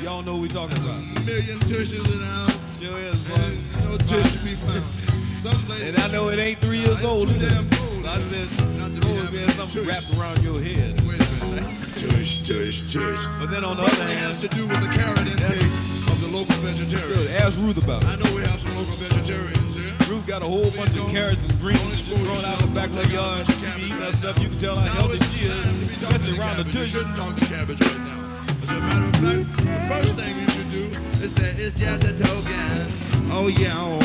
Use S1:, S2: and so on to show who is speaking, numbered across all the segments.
S1: Y'all know what we talking about.
S2: A million tushes in the house.
S1: Sure is, boy.
S2: No tush to be found. Some ladies,
S1: and I know it ain't 3 years old.
S2: Too damn cold.
S1: So I said,
S2: Not to be
S1: go
S2: having
S1: there,
S2: any
S1: something
S2: tush.
S1: wrapped around your head.
S2: Wait a minute. Tush, tush, tush.
S1: But then on the other
S2: Probably has
S1: hand,
S2: to do with the carrot intake of the local vegetarian.
S1: ask Ruth about
S2: I
S1: it.
S2: know we have some local vegetarians here.
S1: Ruth got a whole bunch of carrots and greens just thrown out in the back of her yard. She be eating that stuff. You can tell how healthy she is, especially around the
S2: You
S1: tush.
S2: shouldn't talk to cabbage right now. As a matter of fact, the first thing you should do is say, it's just a token. Oh, yeah.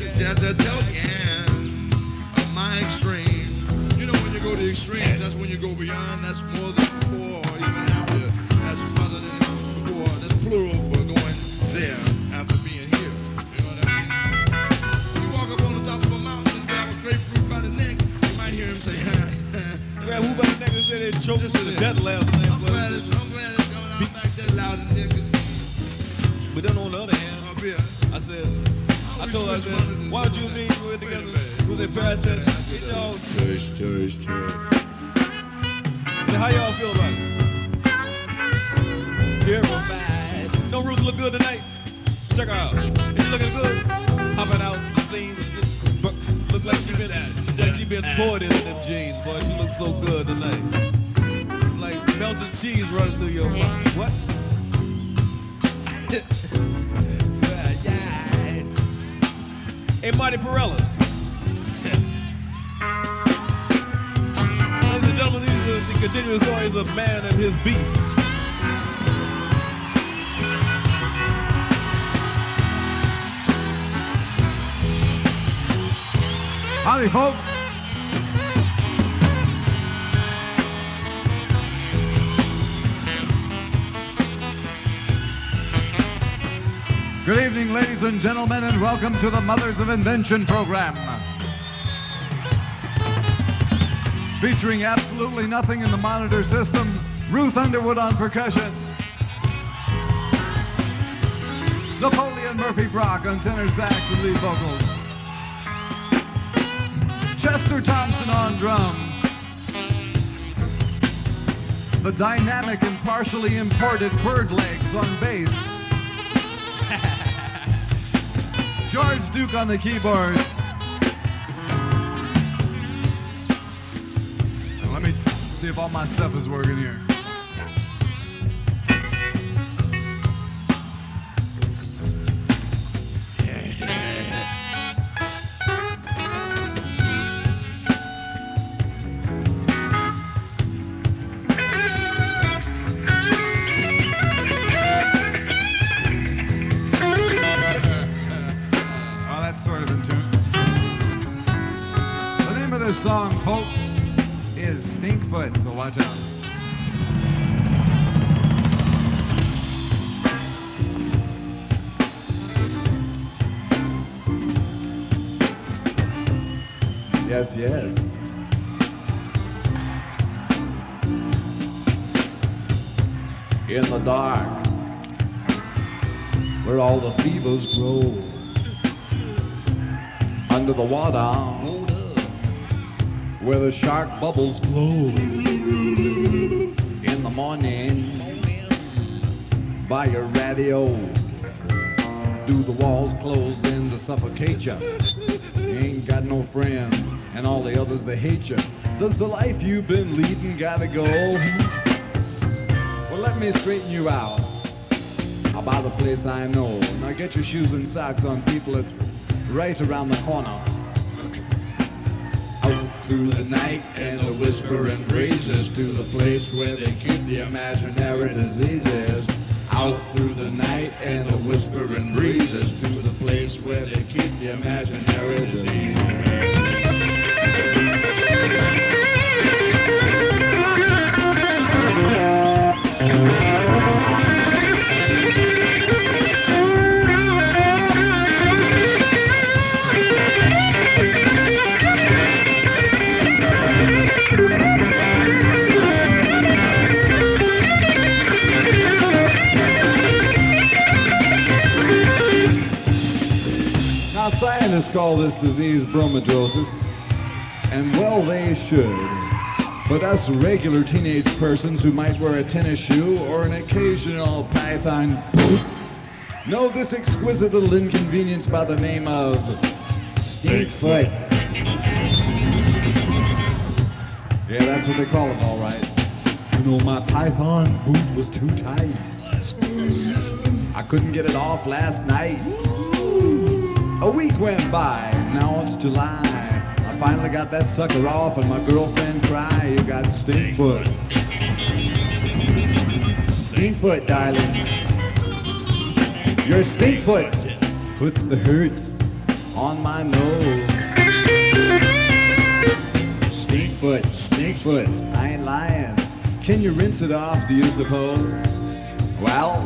S2: It's just a token of my extreme. You know, when you go to extremes, that's when you go beyond. That's more than before or even after. That's rather than before. That's plural for going there after being here. You know what I mean? You walk up on the top of a mountain and grab a grapefruit by the neck, you might hear him say,
S1: Grab who by the neck and said they choked
S2: This
S1: to
S2: is
S1: the
S2: it.
S1: death last night.
S2: I'm glad it's going out back there loud and niggas.
S1: But then on the other hand,
S2: Up here.
S1: I said, I told her, I said, why don't you mean we were together? Who they passed that? You know,
S2: Tush, tush, tush.
S1: how y'all feel about it? Terrified. Don't Ruth look good tonight? Check her out. Is she looking good? Hopping out the scene. Look like she been poured into them jeans, boy. She looks so good tonight. Like melted cheese running through your mouth. What? Hey, Marty Perellas. Ladies and gentlemen, these are the continuing stories of man and his beast.
S3: Howdy, folks. Good evening, ladies and gentlemen, and welcome to the Mothers of Invention program. Featuring absolutely nothing in the monitor system, Ruth Underwood on percussion, Napoleon Murphy Brock on tenor sax and lead vocals, Chester Thompson on drums, the dynamic and partially imported Bird Legs on bass, George Duke on the keyboards. Now let me see if all my stuff is working here. This song, folks, is Stinkfoot, so watch out. Yes, yes. In the dark, where all the fevers grow, under the water, where the shark bubbles blow, in the morning, by your radio, do the walls close in to suffocate ya? You ain't got no friends, and all the others they hate ya. Does the life you've been leading gotta go? Well, let me straighten you out about a place I know. Now get your shoes and socks on, people, it's right around the corner. Through the night and the whispering breezes, to the place where they keep the imaginary diseases. Out through the night and the whispering breezes, to the place where they keep the imaginary diseases. Scientists call this disease bromidrosis, and well they should. But us regular teenage persons who might wear a tennis shoe or an occasional python boot know this exquisite little inconvenience by the name of Stinkfoot. Yeah, that's what they call them, all right. You know, my python boot was too tight. I couldn't get it off last night. A week went by, now it's July. I finally got that sucker off and my girlfriend cry, you got stink foot. Stink foot, darling. Your stink foot puts the hurts on my nose. Stink foot, I ain't lying. Can you rinse it off, do you suppose? Well,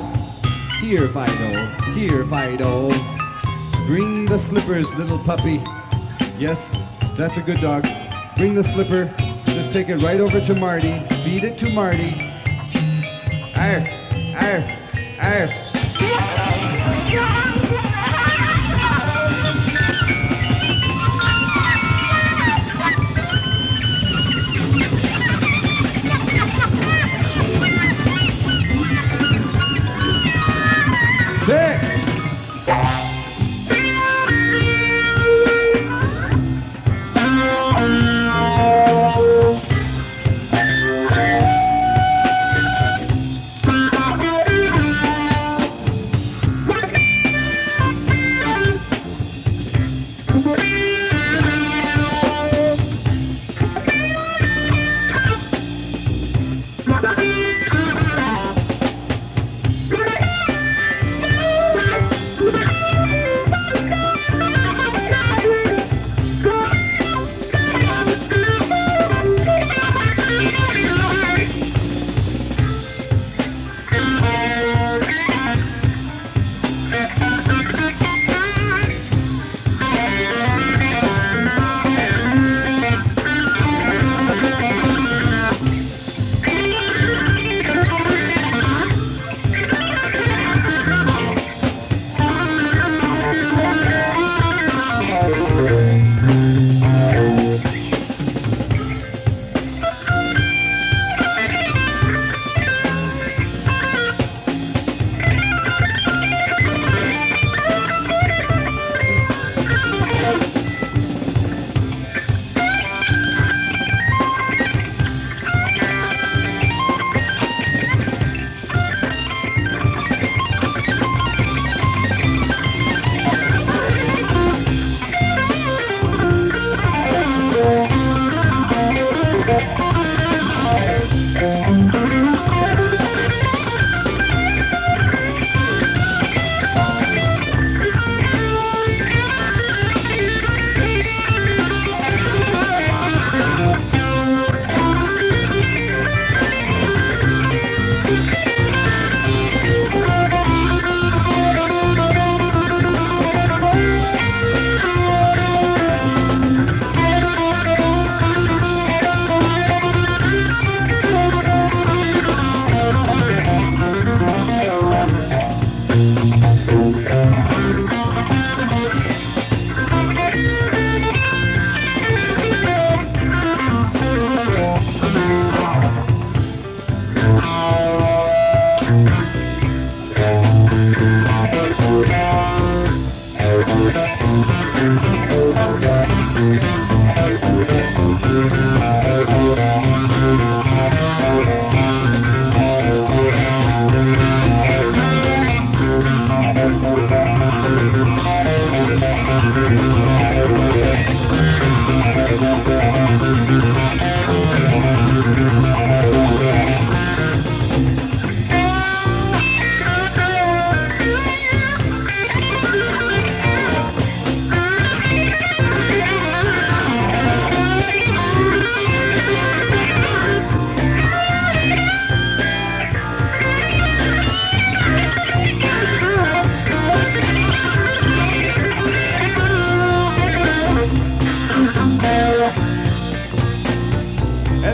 S3: here, Fido. Bring the slippers, little puppy. Yes, that's a good dog. Bring the slipper. Just take it right over to Marty. Feed it to Marty. Arf, arf, arf. Sick.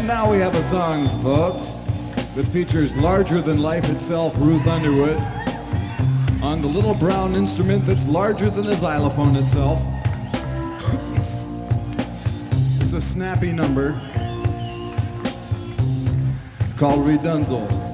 S3: Now we have a song, folks, that features larger than life itself, Ruth Underwood, on the little brown instrument that's larger than a xylophone itself. It's a snappy number called Redunzel.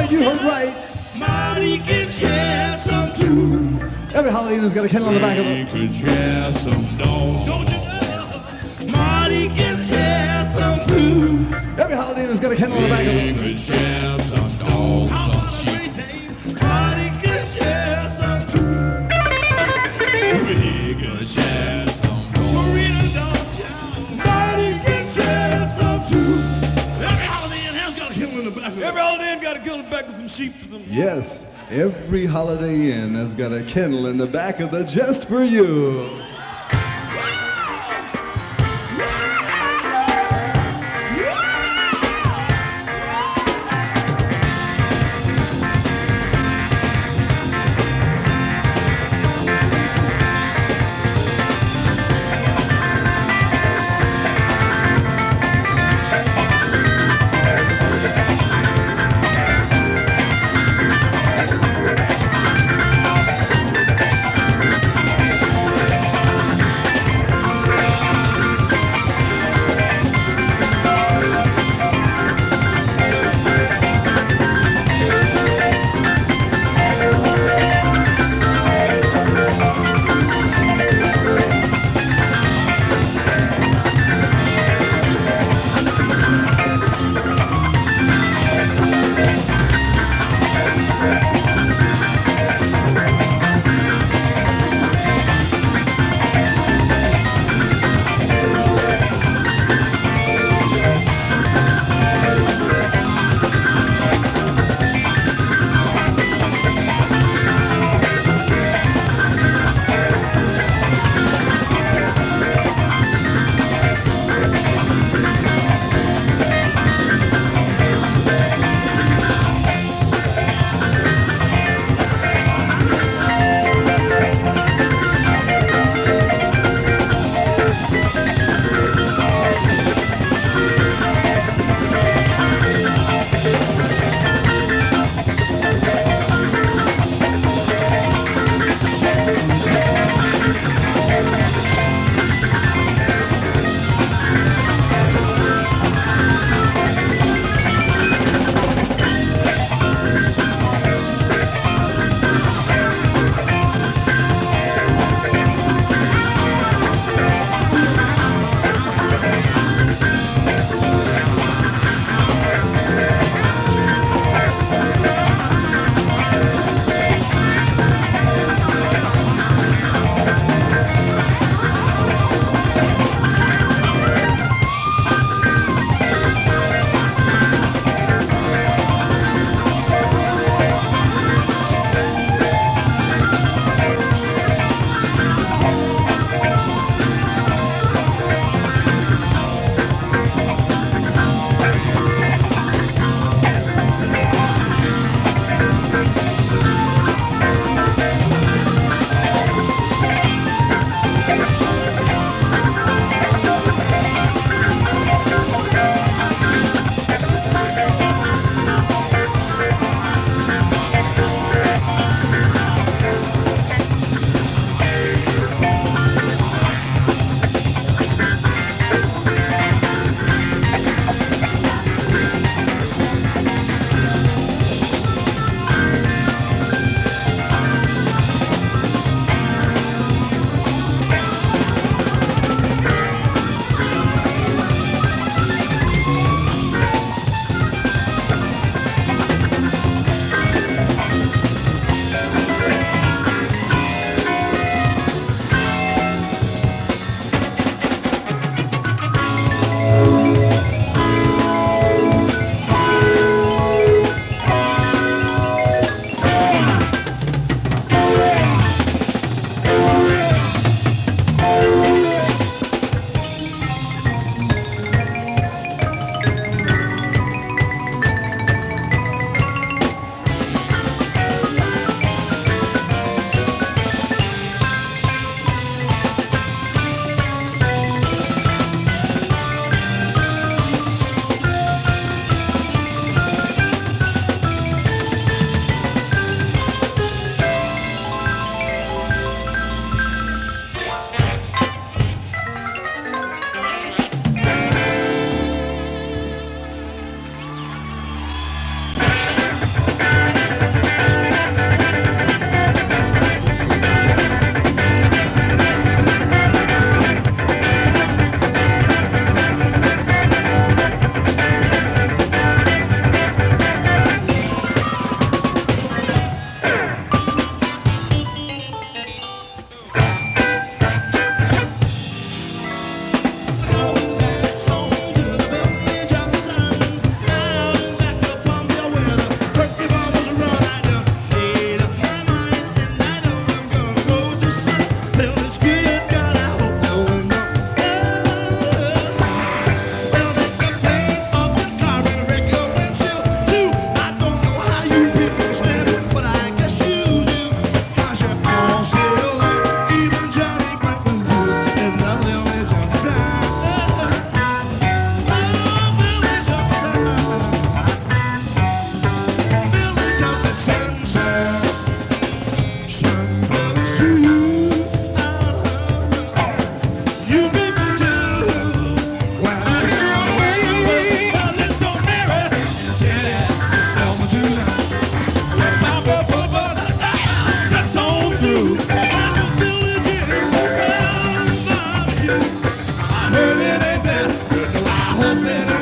S3: right, you heard right.
S2: Marty can share some too.
S3: Every holiday Inn's got a kennel on the back of
S2: He
S3: it.
S2: can share some dogs. Don't you know? Marty can share some too.
S3: Every holiday Inn's got a kennel on the back of
S2: He
S3: it.
S2: can share some dogs, some sheep. Marty can share some too. He can share some dogs. Marina dogs. Marty can share some too. Every holiday Inn has got a kennel in the back of it.
S1: Every holiday Inn got to kill the back of some sheep.
S3: Yes, every Holiday Inn has got a kennel in the back of the just for you.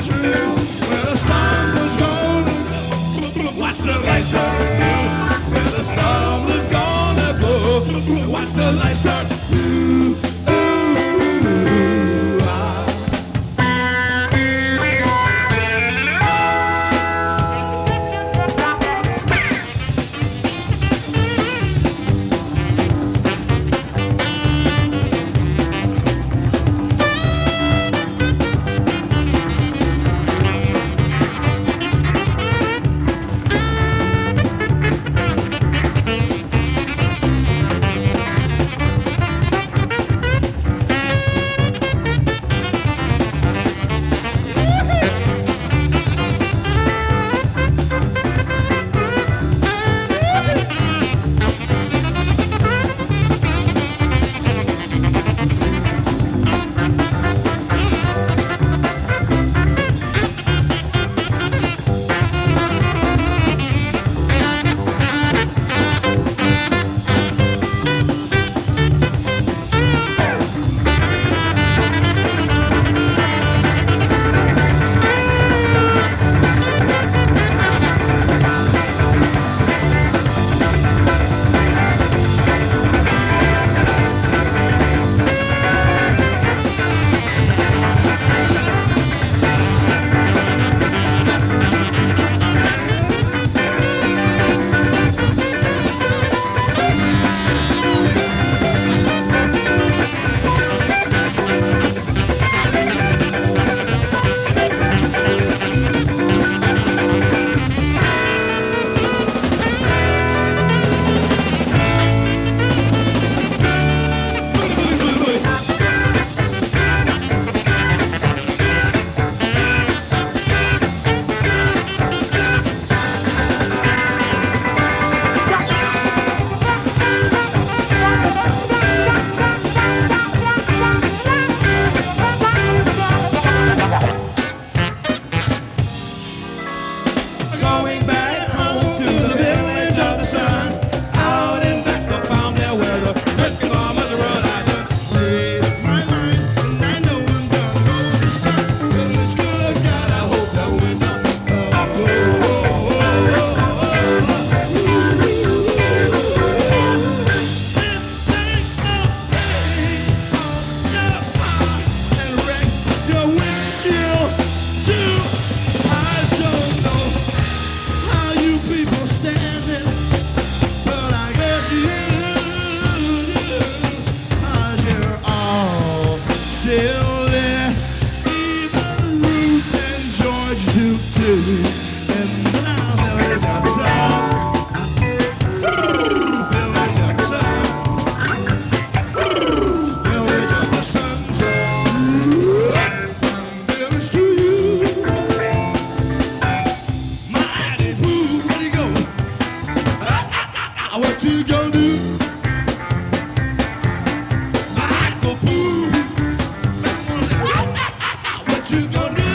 S2: true. Where the storm was gonna go. Watch the lights turn blue. Where the storm was gonna go. Watch the lights turn blue. Going back home to the village of the sun. Out in back the farm there where the working farmers run. I just made up my mind, and I know I'm gonna go to sun. Feeling good, God, I hope that winter. And wreck your windshield too. I don't know how you people stand it, but I guess cause you're all still there. Even Ruth and George Duke too. And now village of the sun. Village of the sun. Village of the sun. From village to you. Mighty Boo, where you go? What you gonna do? Michael Boo, what you gonna do?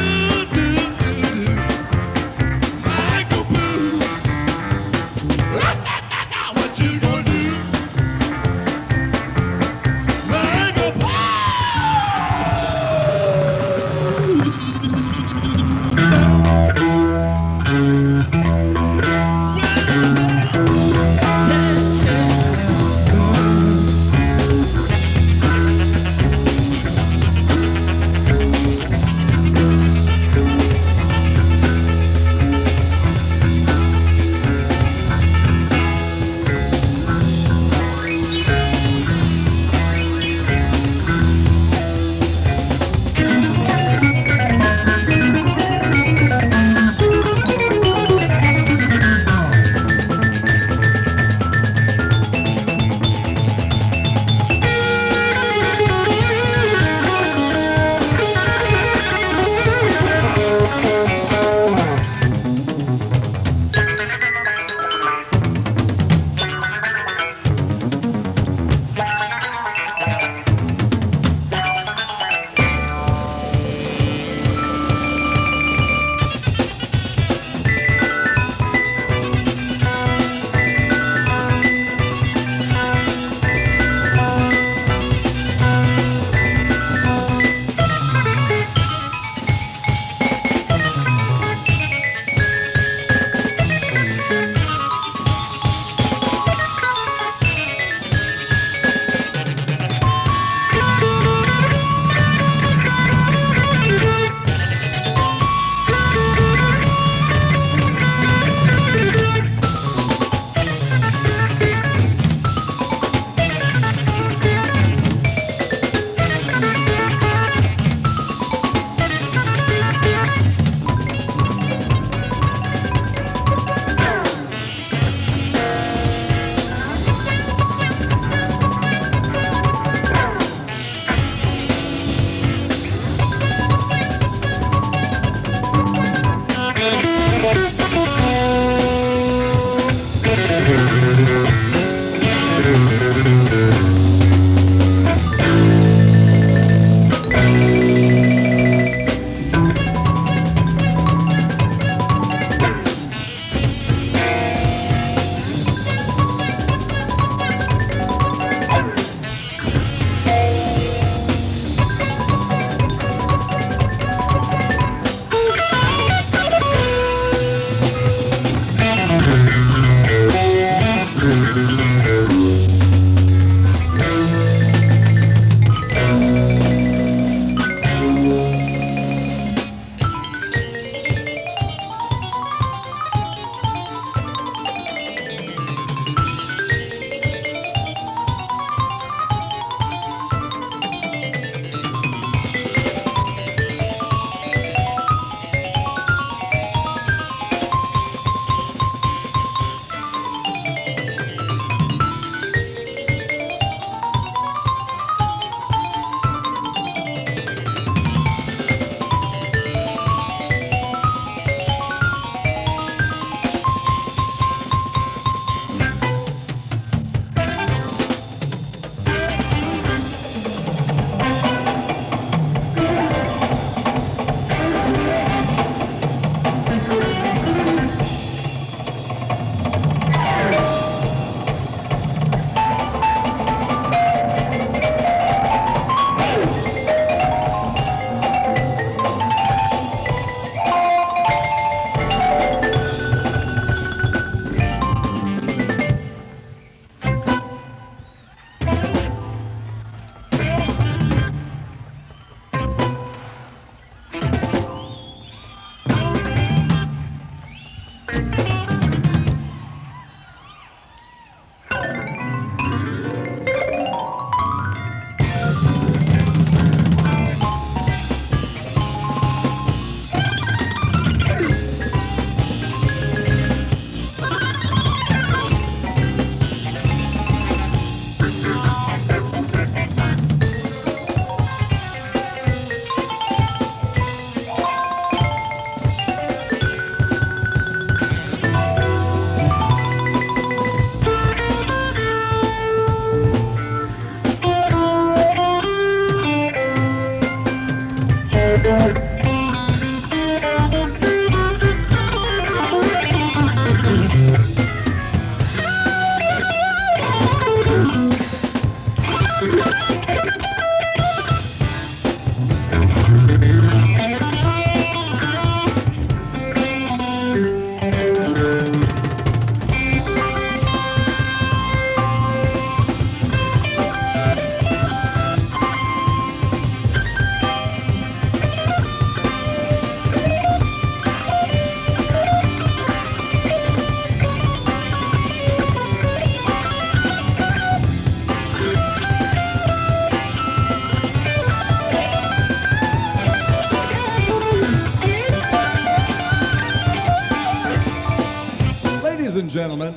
S3: and gentlemen,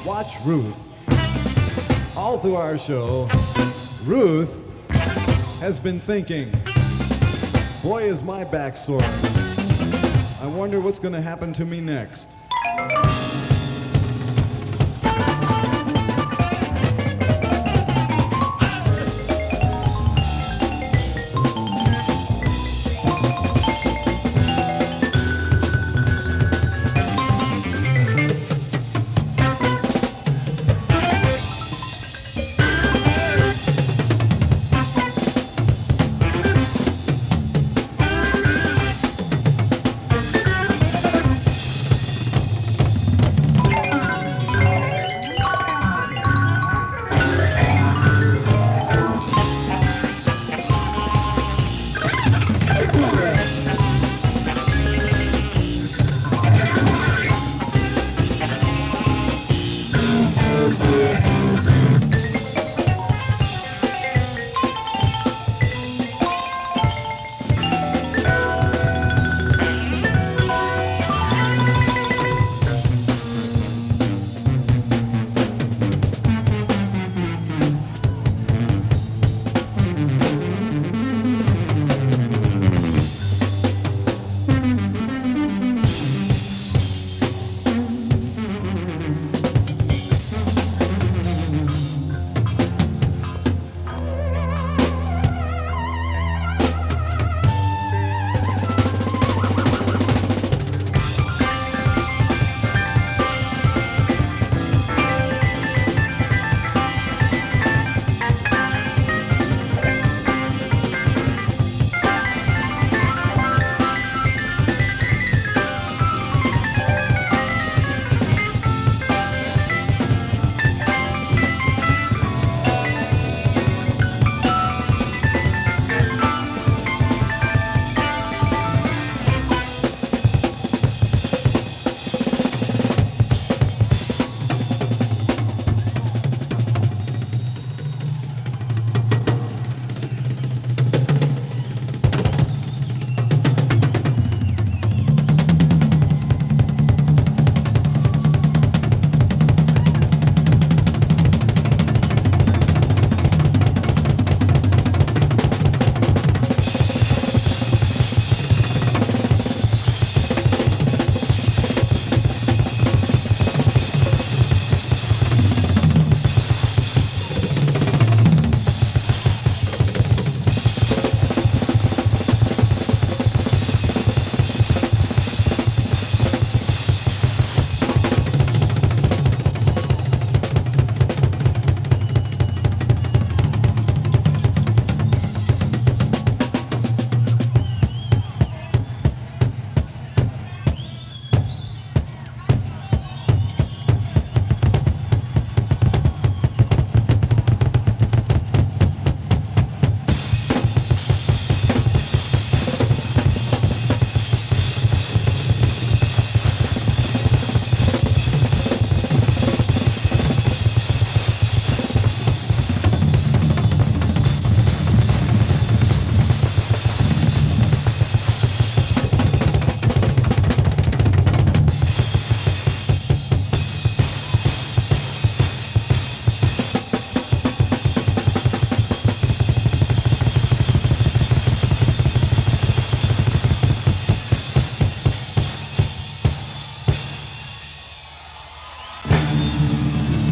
S3: watch Ruth. All through our show, Ruth has been thinking, boy, is my back sore. I wonder what's going to happen to me next.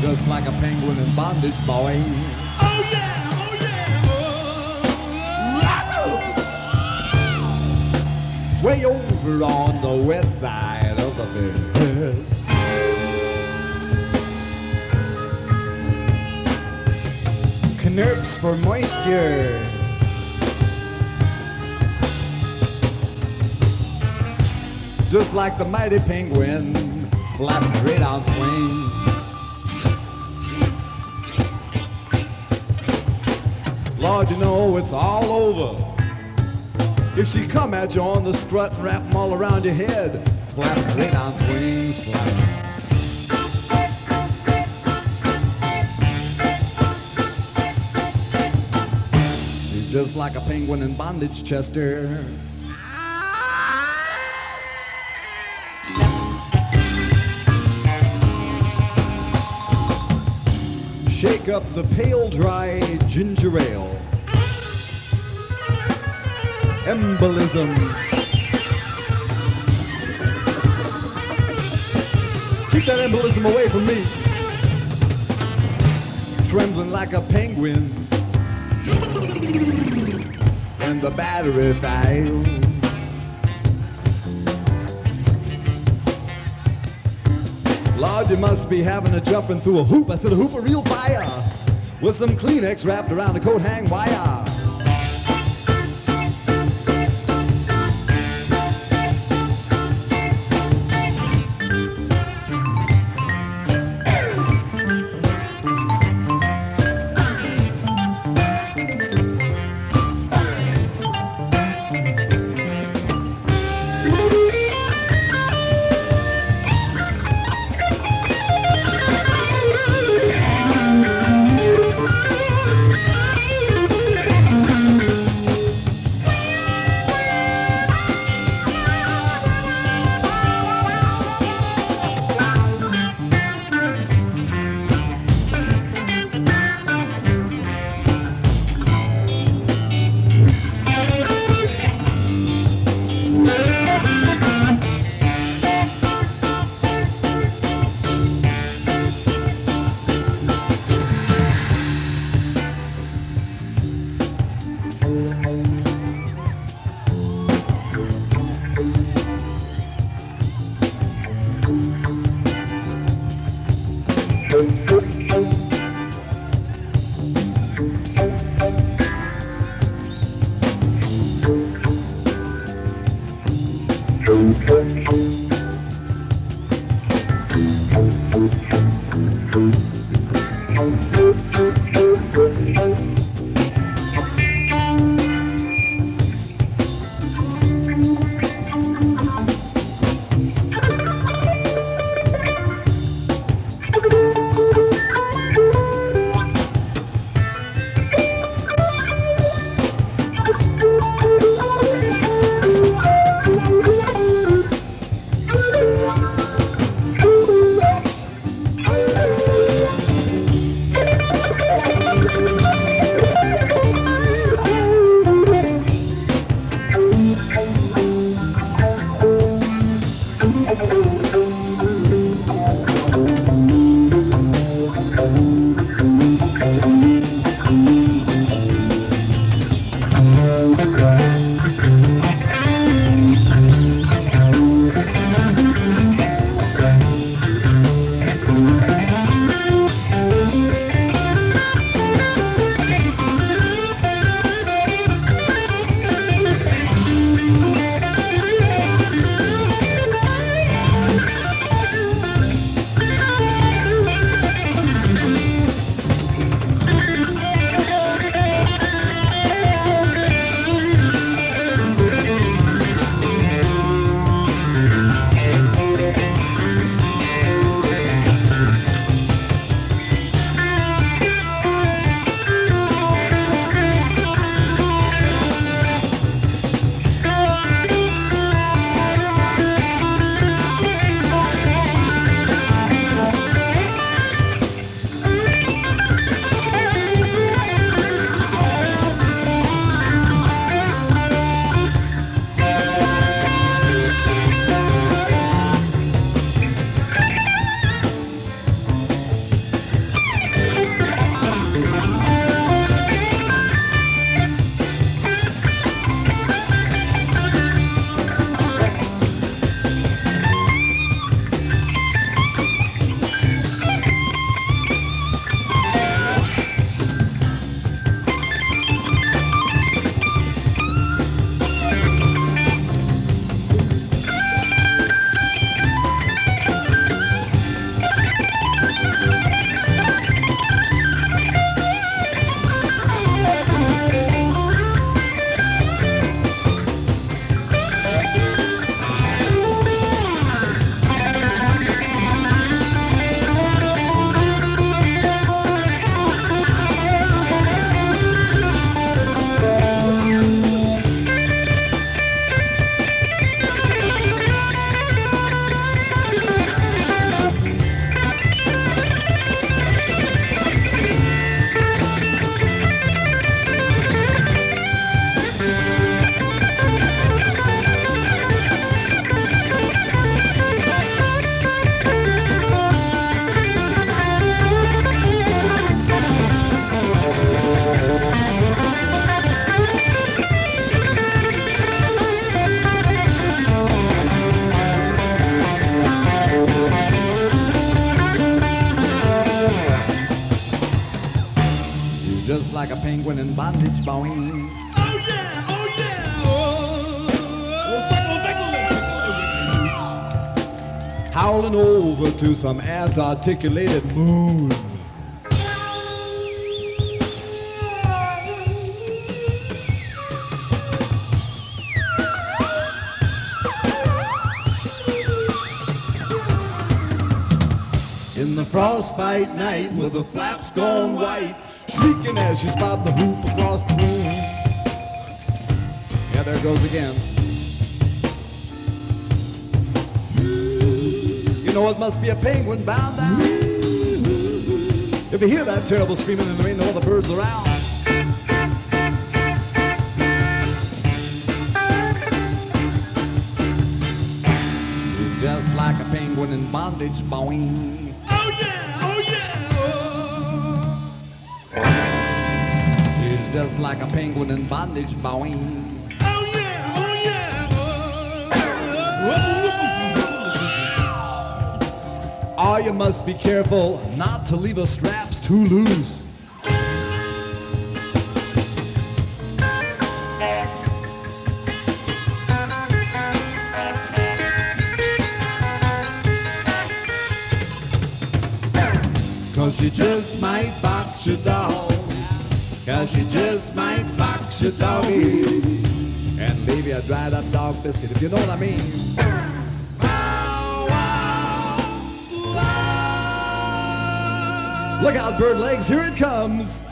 S3: Just like a penguin in bondage, boy.
S2: Oh yeah, oh yeah.
S3: Way over on the wet side of the bed. Knurps for moisture. Just like the mighty penguin flapping great on swings. Lord, you know it's all over. If she come at you on the strut and wrap 'em all around your head, flapping great on swings, flapping. She's just like a penguin in bondage, Chester. pick up the pale, dry ginger ale. Embolism. Keep that embolism away from me. Trembling like a penguin when the battery fails. Lord, you must be having a jumping through a hoop. I said a hoop of real fire with some Kleenex wrapped around the coat hang wire. like a penguin in bondage, boing.
S2: Oh yeah, oh yeah, oh.
S3: Howling over to some ant-articulated moon. In the frostbite night with the flaps gone white, shrieking as she spot the hoop across the moon. Yeah, there it goes again. You know it must be a penguin bound down. If you hear that terrible screaming and there ain't no other birds around. It's just like a penguin in bondage, boing.
S2: Oh yeah, oh yeah, oh.
S3: She's just like a penguin in bondage, boing.
S2: Oh yeah, oh yeah, oh.
S3: Oh, you must be careful not to leave her straps too loose. 'Cause she just might box your dog. 'Cause she just might box your doggy. And baby, a dried up dog biscuit, if you know what I mean. Look out, bird legs, here it comes.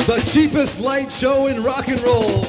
S3: The cheapest light show in rock and roll.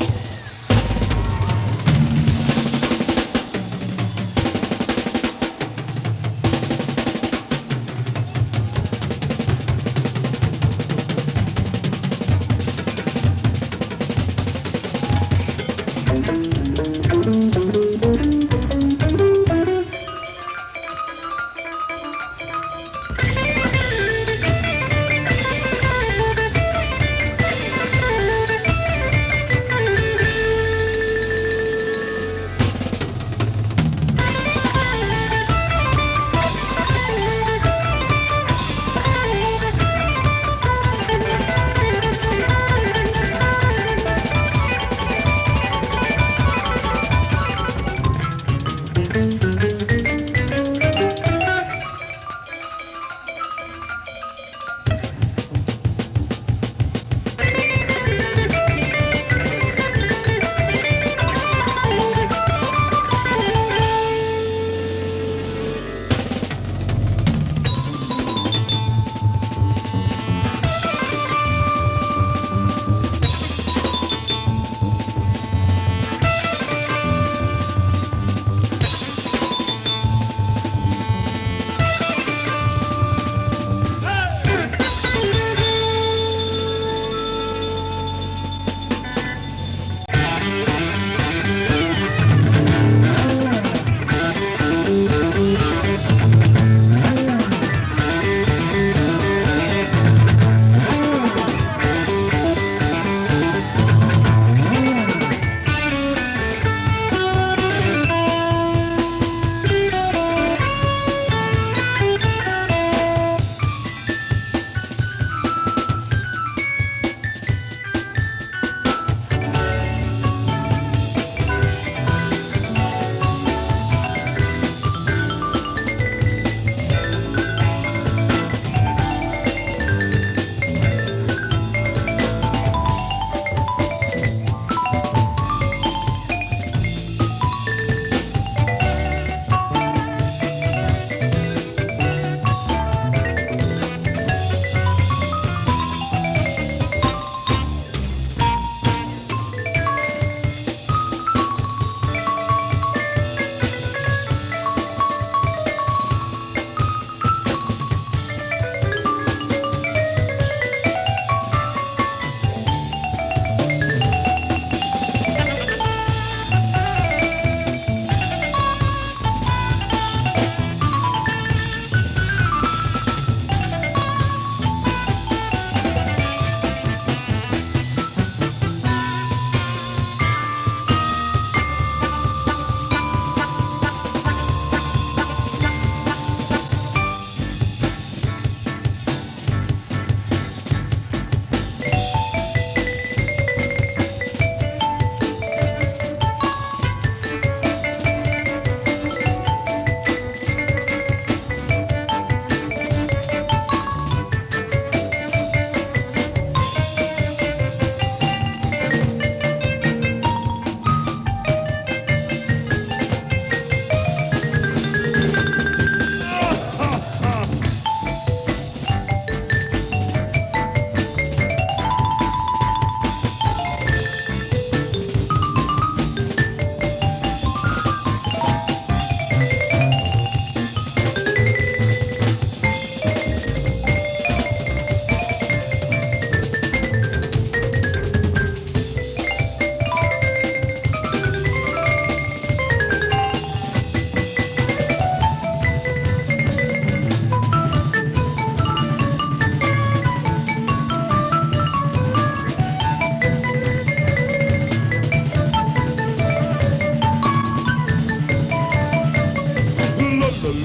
S3: Thank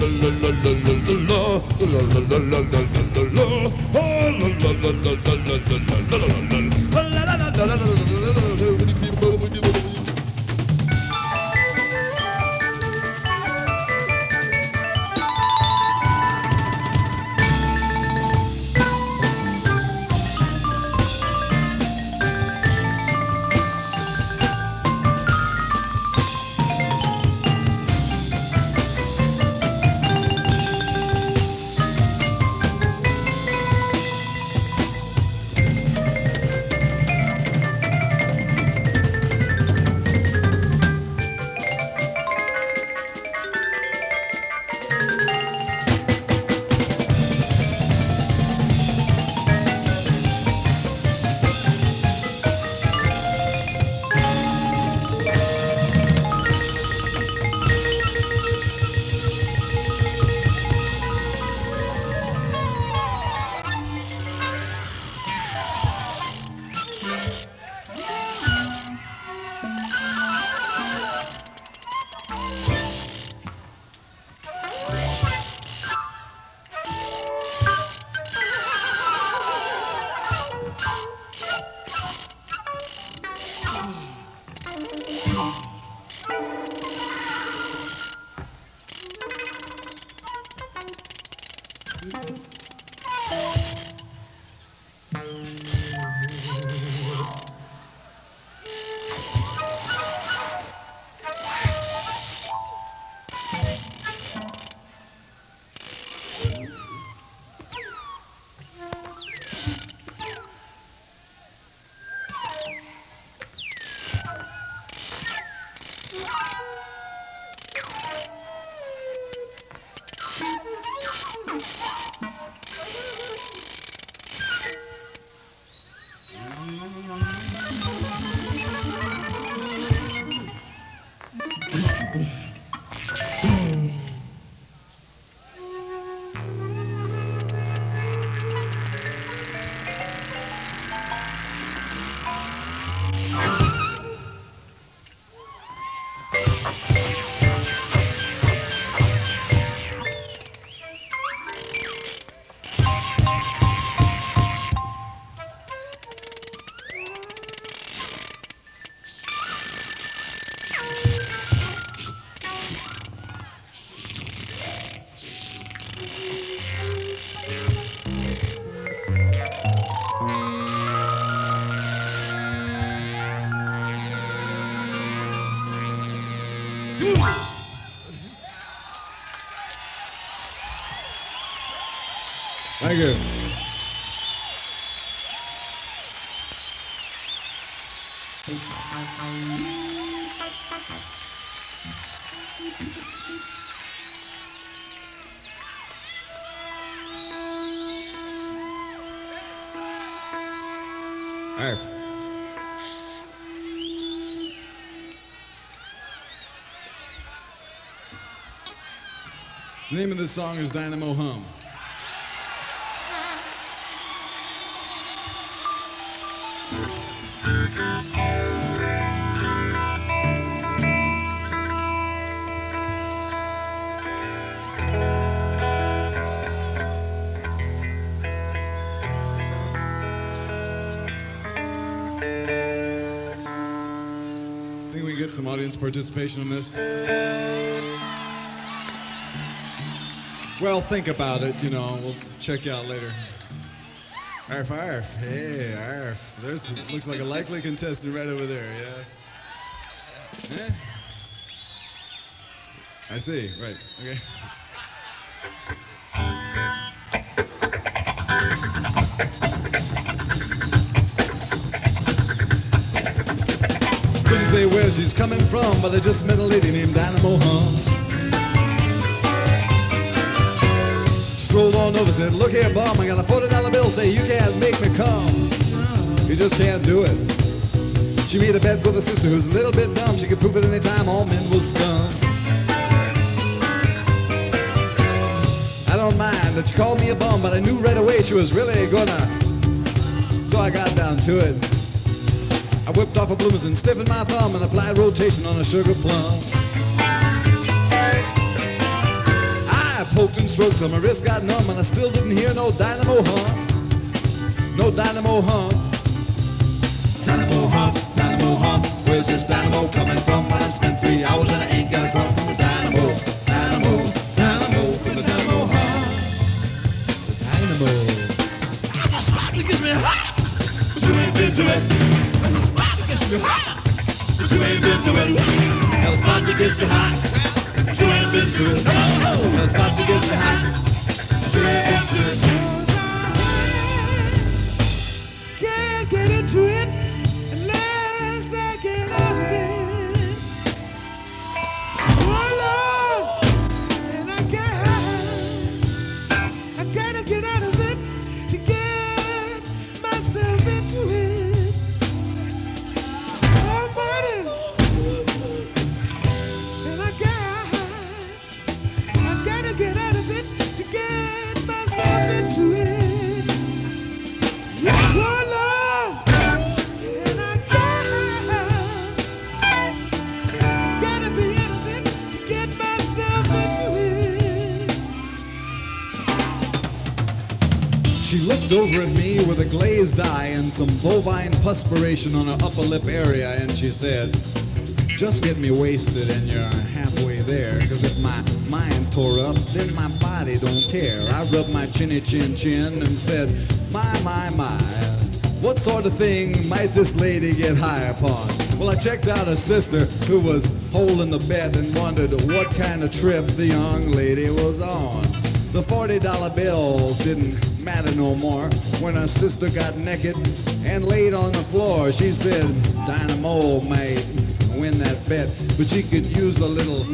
S3: you. Arf. The name of this song is Dynamo Hum. Think we can get some audience participation on this? Well, think about it, you know, we'll check you out later. Arf, arf, hey, arf. There's, looks like a likely contestant right over there, yes? Eh? I see, right, okay. Couldn't say where she's coming from, but I just met a lady named Dynamo Hum. Strolled on over, said, look here, bum, I got a $40 bill, say, you can't make me come. You just can't do it. She made a bet with her sister who's a little bit dumb. She could prove it any time all men was scum. I don't mind that she called me a bum, but I knew right away she was really gonna. So I got down to it. I whipped off her bloomers and stiffened my thumb and applied rotation on a sugar plum. I stroke till my wrist got numb and I still didn't hear no dynamo hum. No dynamo hum. Dynamo hum, where's this dynamo coming from? I spent 3 hours and I ain't got a crumb from the dynamo. Dynamo, from the dynamo hum. The dynamo. The spot that gets me hot, but you ain't been to it. The spot that gets me hot, but you ain't been to it. The spot that gets me hot, but you ain't been to it. The spot that gets me hot, but you ain't been to it.
S4: Can't get into it unless I get out of it. Oh Lord, and I gotta get out of it to get myself into it. Almighty, and I gotta get out of it to get myself into it. Oh Lord, and I gotta be out of it to get myself into it.
S3: She looked over at me with a glazed eye and some bovine perspiration on her upper lip area, and she said, just get me wasted and you're halfway there, because if my mind's tore up, then my body don't care. I rubbed my chinny chin chin and said, my, what sort of thing might this lady get high upon? Well, I checked out her sister, who was holding the bed, and wondered what kind of trip the young lady was on. The $40 bill didn't matter no more when her sister got naked and laid on the floor. She said, Dynamo might win that bet, but she could use a little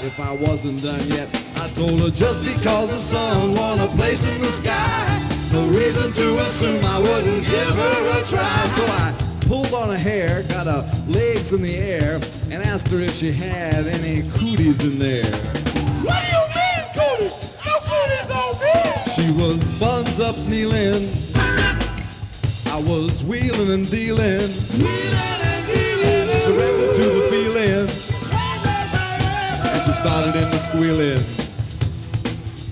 S3: if I wasn't done yet. I told her just because the sun won a place in the sky, no reason to assume I wouldn't give her a try. So I pulled on her hair, got her legs in the air, and asked her if she had any cooties in there.
S4: What do you mean, cooties? No cooties on me!
S3: She was buns up kneeling, I was wheeling and dealing, she surrendered to the feeling, and she started in the squealing.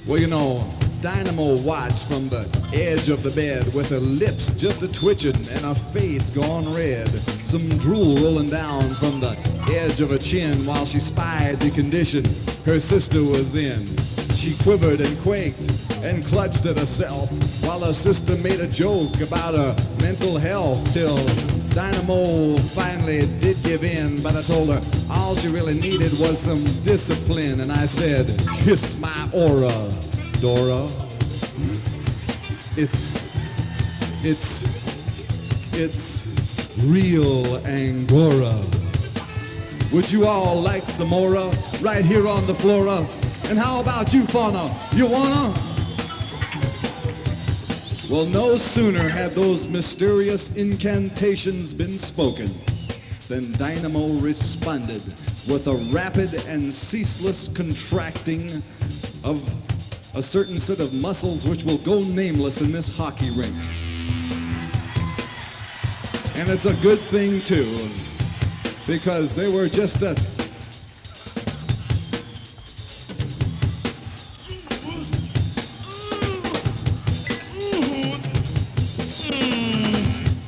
S3: Well, you know, Dynamo watched from the edge of the bed with her lips just a-twitching and her face gone red. Some drool rolling down from the edge of her chin while she spied the condition her sister was in. She quivered and quaked and clutched at herself while her sister made a joke about her mental health till Dynamo finally did give in, but I told her all she really needed was some discipline, and I said, kiss my aura, Dora. It's real Angora. Would you all like some more right here on the flora? And how about you, Fauna? You wanna? Well, no sooner had those mysterious incantations been spoken than Dynamo responded with a rapid and ceaseless contracting of a certain set of muscles which will go nameless in this hockey rink. And it's a good thing, too, because they were just a...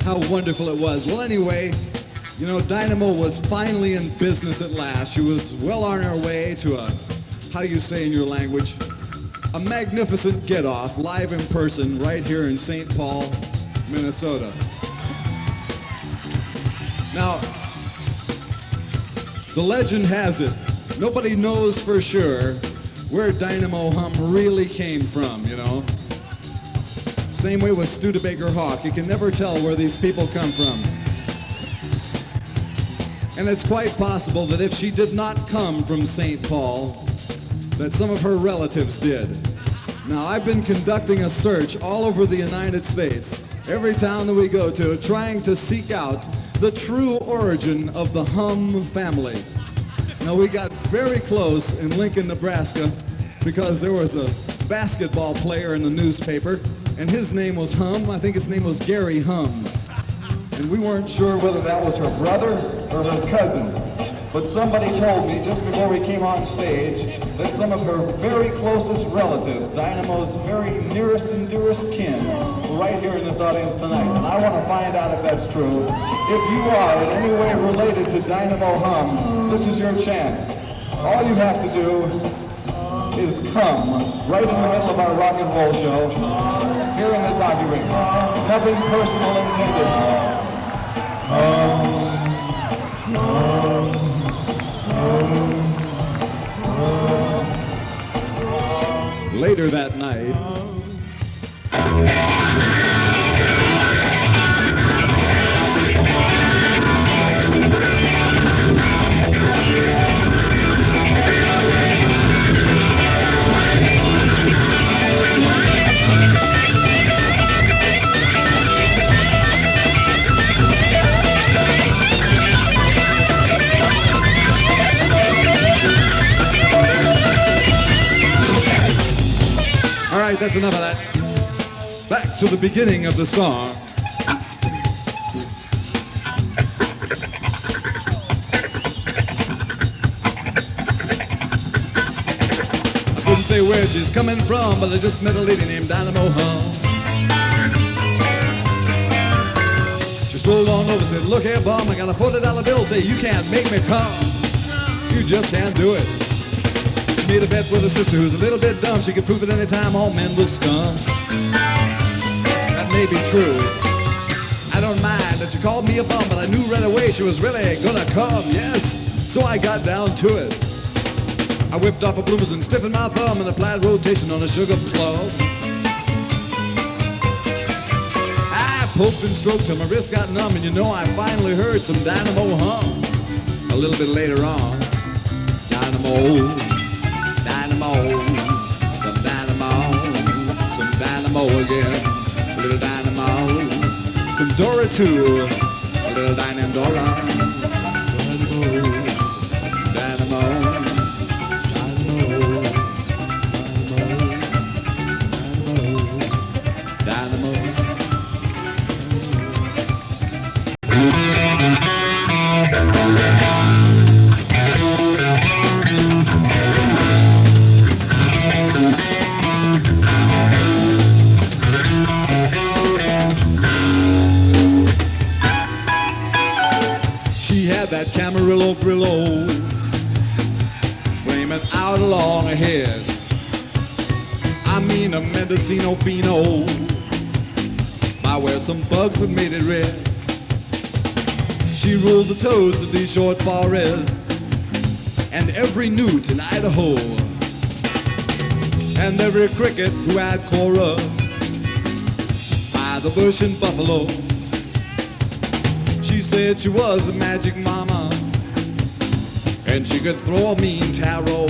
S3: How wonderful it was. Well, anyway, you know, Dynamo was finally in business at last. She was well on her way to a, how you say in your language, a magnificent get-off, live in person, right here in St. Paul, Minnesota. Now, the legend has it, nobody knows for sure where Dynamo Hum really came from, you know. Same way with Studebaker Hawk, you can never tell where these people come from. And it's quite possible that if she did not come from St. Paul, that some of her relatives did. Now, I've been conducting a search all over the United States, every town that we go to, trying to seek out the true origin of the Hum family. Now, we got very close in Lincoln, Nebraska, because there was a basketball player in the newspaper, and his name was Hum. I think his name was Gary Hum. And we weren't sure whether that was her brother or her cousin. But somebody told me just before we came on stage that some of her very closest relatives, Dynamo's very nearest and dearest kin, were right here in this audience tonight. And I want to find out if that's true. If you are in any way related to Dynamo Hum, this is your chance. All you have to do is come right in the middle of our rock and roll show here in this hockey rink. Nothing personal intended. Later that night, all right, that's enough of that. Back to the beginning of the song. I couldn't say where she's coming from, but I just met a lady named Dynamo Hum. She strolled on over and said, look here, bum, I got a $40 bill, say you can't make me come. You just can't do it. Made a bet with a sister who's a little bit dumb. She could prove it anytime all men were scum. That may be true. I don't mind that she called me a bum, but I knew right away she was really gonna come, yes. So I got down to it. I whipped off a bloomers and stiffened my thumb and applied rotation on a sugar plum. I poked and stroked till my wrist got numb, and you know I finally heard some Dynamo Hum. A little bit later on, Dynamo, some dynamo again, a little dynamo, some Dora too, a little Dynandora, dynamo, dynamo. That Camarillo Brillo flaming out along ahead. I mean a Mendocino Beano by where some bugs have made it red. She ruled the toads of these short forests and every newt in Idaho and every cricket who had chorus by the bush in Buffalo. She said she was a magic mama and she could throw a mean tarot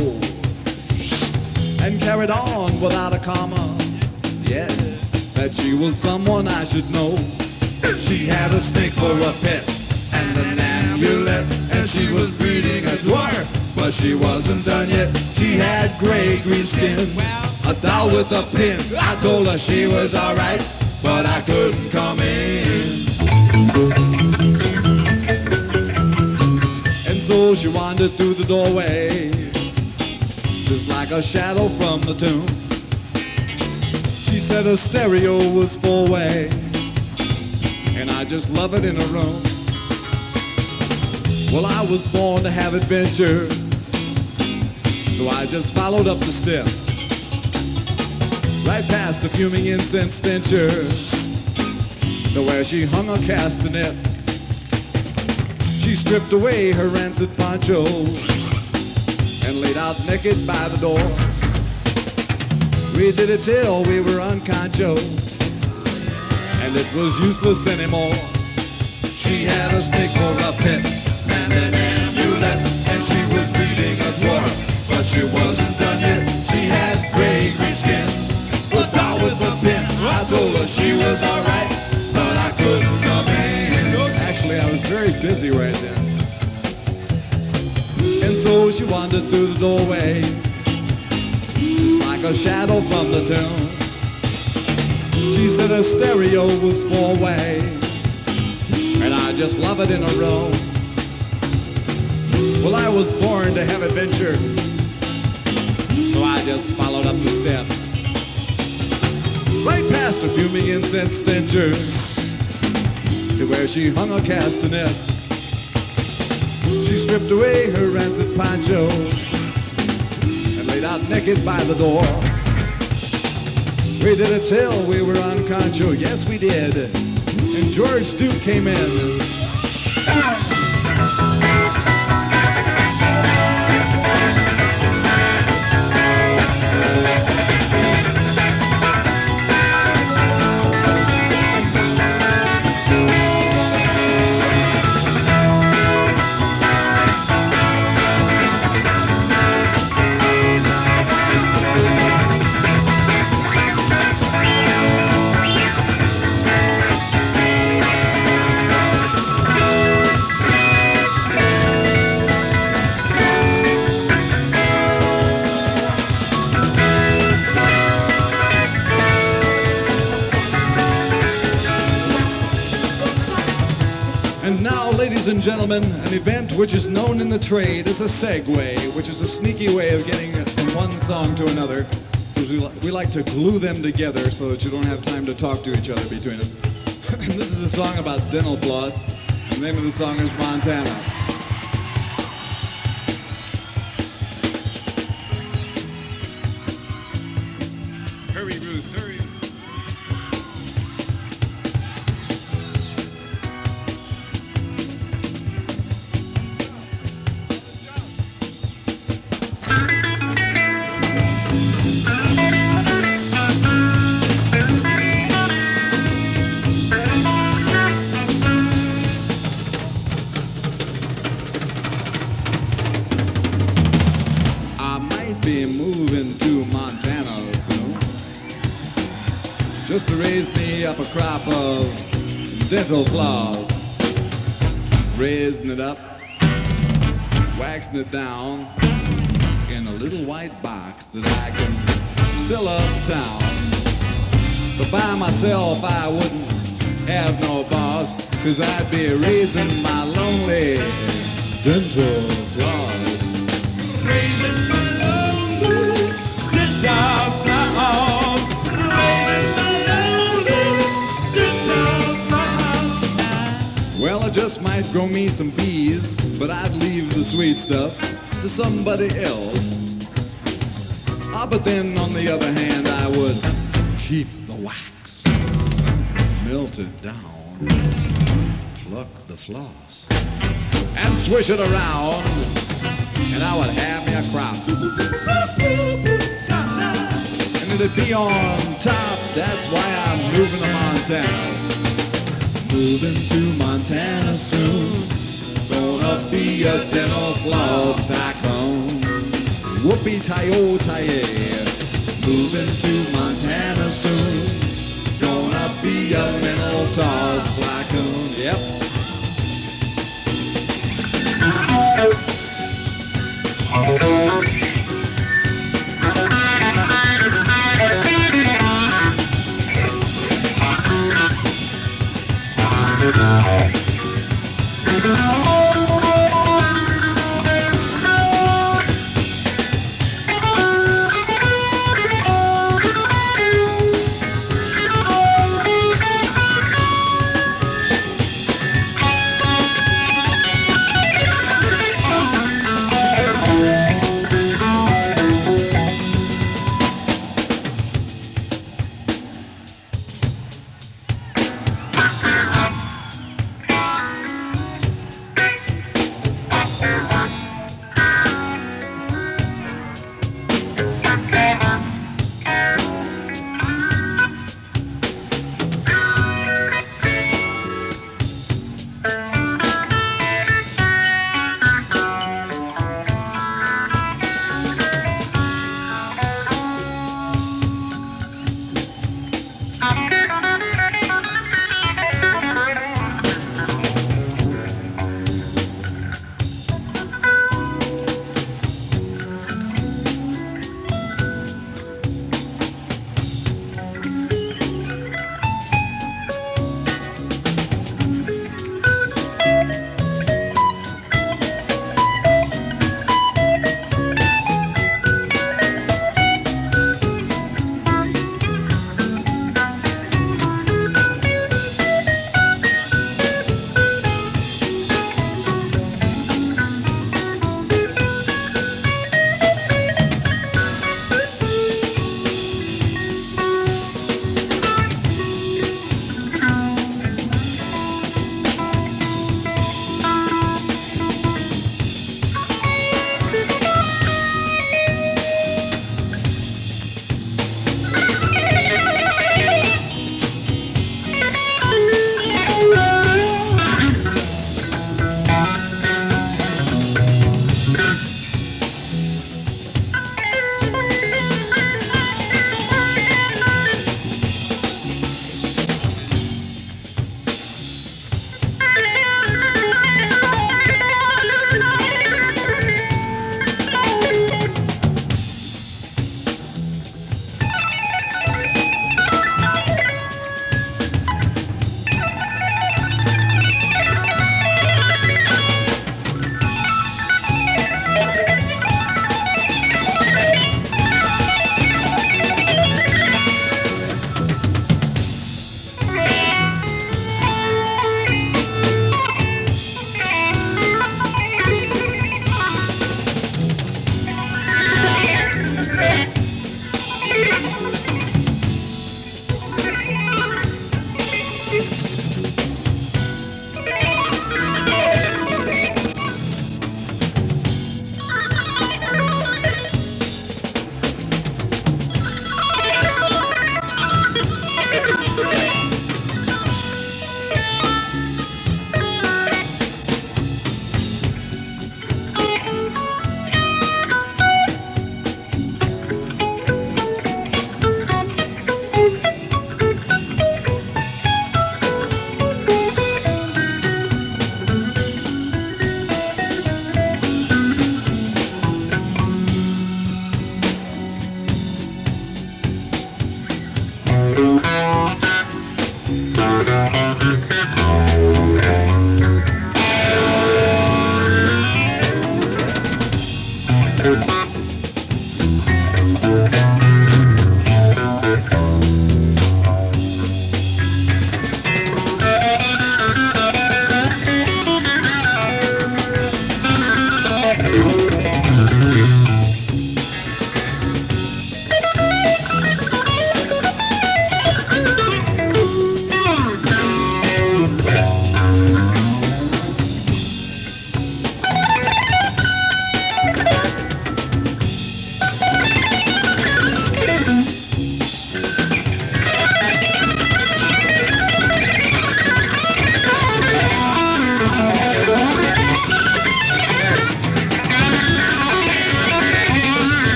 S3: and carried on without a comma. Yeah, that she was someone I should know. She had a snake for a pet and an amulet, and she was breeding a dwarf, but she wasn't done yet. She had gray-green skin, a doll with a pin. I told her she was alright, but I couldn't come in. So she wandered through the doorway, just like a shadow from the tomb. She said her stereo was four-way, and I just love it in a room. Well, I was born to have adventure, so I just followed up the steps, right past the fuming incense stencher, to where she hung her castanets. She stripped away her rancid poncho and laid out naked by the door. We did it till we were unconscious, and it was useless anymore. She had a snake for a pet and an amulet, and she was breeding a dwarf, but she wasn't done yet. She had gray-green skin, a doll with a pin. I told her she was alright, but I couldn't come in. Actually, I was very busy right then. And so she wandered through the doorway, just like a shadow from the tomb. She said her stereo was four-way, and I just love it in a row. Well, I was born to have adventure, so I just followed up the steps. Right past a fuming incense stencher to where she hung a castanet. She stripped away her rancid poncho and laid out naked by the door. We did it till we were on Concho, yes we did. And George Duke came in. And now, ladies and gentlemen, an event which is known in the trade as a segue, which is a sneaky way of getting from one song to another, because we like to glue them together so that you don't have time to talk to each other between them. This is a song about dental floss. The name of the song is Montana.
S1: Hurry, Ruth, hurry.
S3: I might be moving to Montana soon, just to raise me up a crop of dental floss. Raising it up, waxing it down in a little white box that I can sell uptown. But by myself I wouldn't have no boss, 'cause I'd be raising my lonely dental floss. Raising my lonely dental floss. Raising my lonely dental floss. Well, I just might grow me some bees, but I'd leave the sweet stuff to somebody else. But then on the other hand, I would keep the wax, melt it down, pluck the floss, and swish it around, and I would have me a crop. And it'd be on top, that's why I'm moving to Montana. Moving to Montana soon, gonna be a dental floss tycoon. Whoopie-tie-oh-tie-yay. Moving to Montana soon, gonna be a mental toss tycoon. Yep.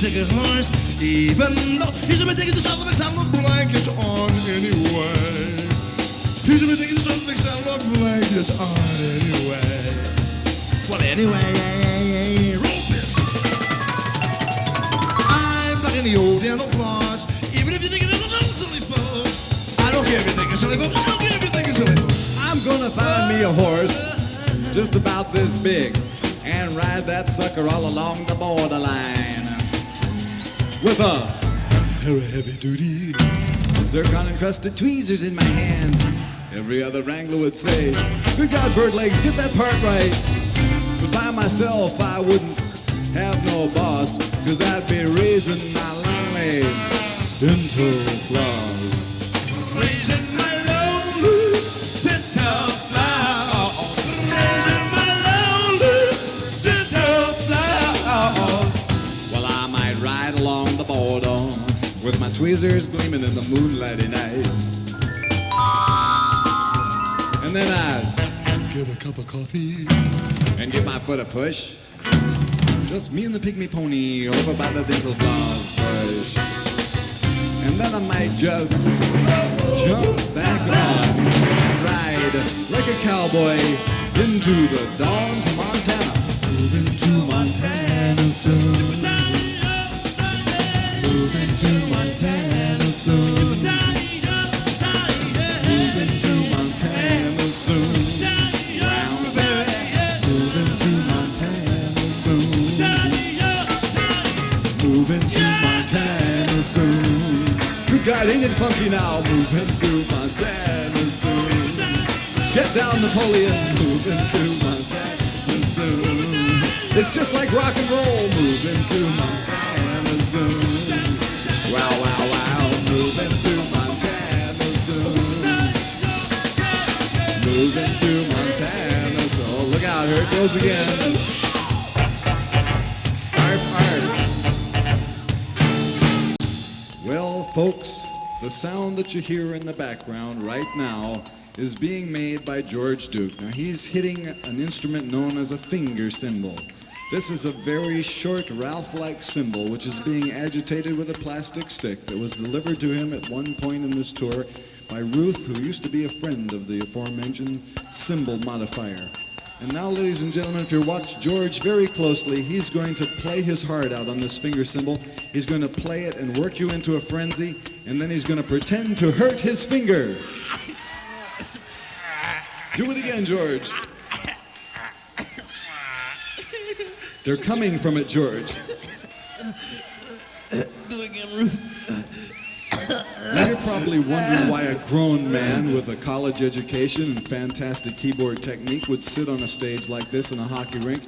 S2: His horse, even though he's been taking the stuff that sound look blankets on anyway. He's been taking the stuff that sound look blankets on anyway. Well, anyway, roll this. I'm fucking the old dental floss. Even if you think it is a little silly, folks. I don't care if you think it's silly, folks. I don't care if you think it's silly, folks.
S3: I'm gonna find me a horse just about this big and ride that sucker all along the borderline with a pair of heavy-duty zircon-encrusted tweezers in my hand. Every other wrangler would say, "Good God, bird legs, get that part right." But by myself, I wouldn't have no boss, 'cause I'd be raising my lonely dental floss.
S2: Raising my lonely dental floss. Raising my lonely dental floss.
S3: Well, I might ride along the border with my tweezers gleaming in the moonlighty night. And then I'd get a cup of coffee and give my foot a push. Just me and the pygmy pony over by the dental floss bush. And then I might just jump back on, ride like a cowboy into the dawn to Montana. Moving to Montana soon. Moving to Montana soon. Moving to Montana soon. Wow, baby. Moving to Montana soon. Moving to Montana soon. Good God, ain't it funky now? Moving to Montana soon. Get down, Napoleon. Moving to Montana soon. It's just like rock and roll. Moving to Montana soon. Wow, wow, wow. Moving to Montana soon. Moving to Montana soon. Look out, here it goes again. Arf, arf. Well, folks, the sound that you hear in the background right now is being made by George Duke. Now, he's hitting an instrument known as a finger cymbal. This is a very short Ralph-like cymbal which is being agitated with a plastic stick that was delivered to him at one point in this tour by Ruth, who used to be a friend of the aforementioned cymbal modifier. And now, ladies and gentlemen, if you watch George very closely, he's going to play his heart out on this finger cymbal. He's going to play it and work you into a frenzy, and then he's going to pretend to hurt his finger. Do it again, George. They're coming from it, George.
S1: Do it again, Ruth.
S3: Now you're probably wondering why a grown man with a college education and fantastic keyboard technique would sit on a stage like this in a hockey rink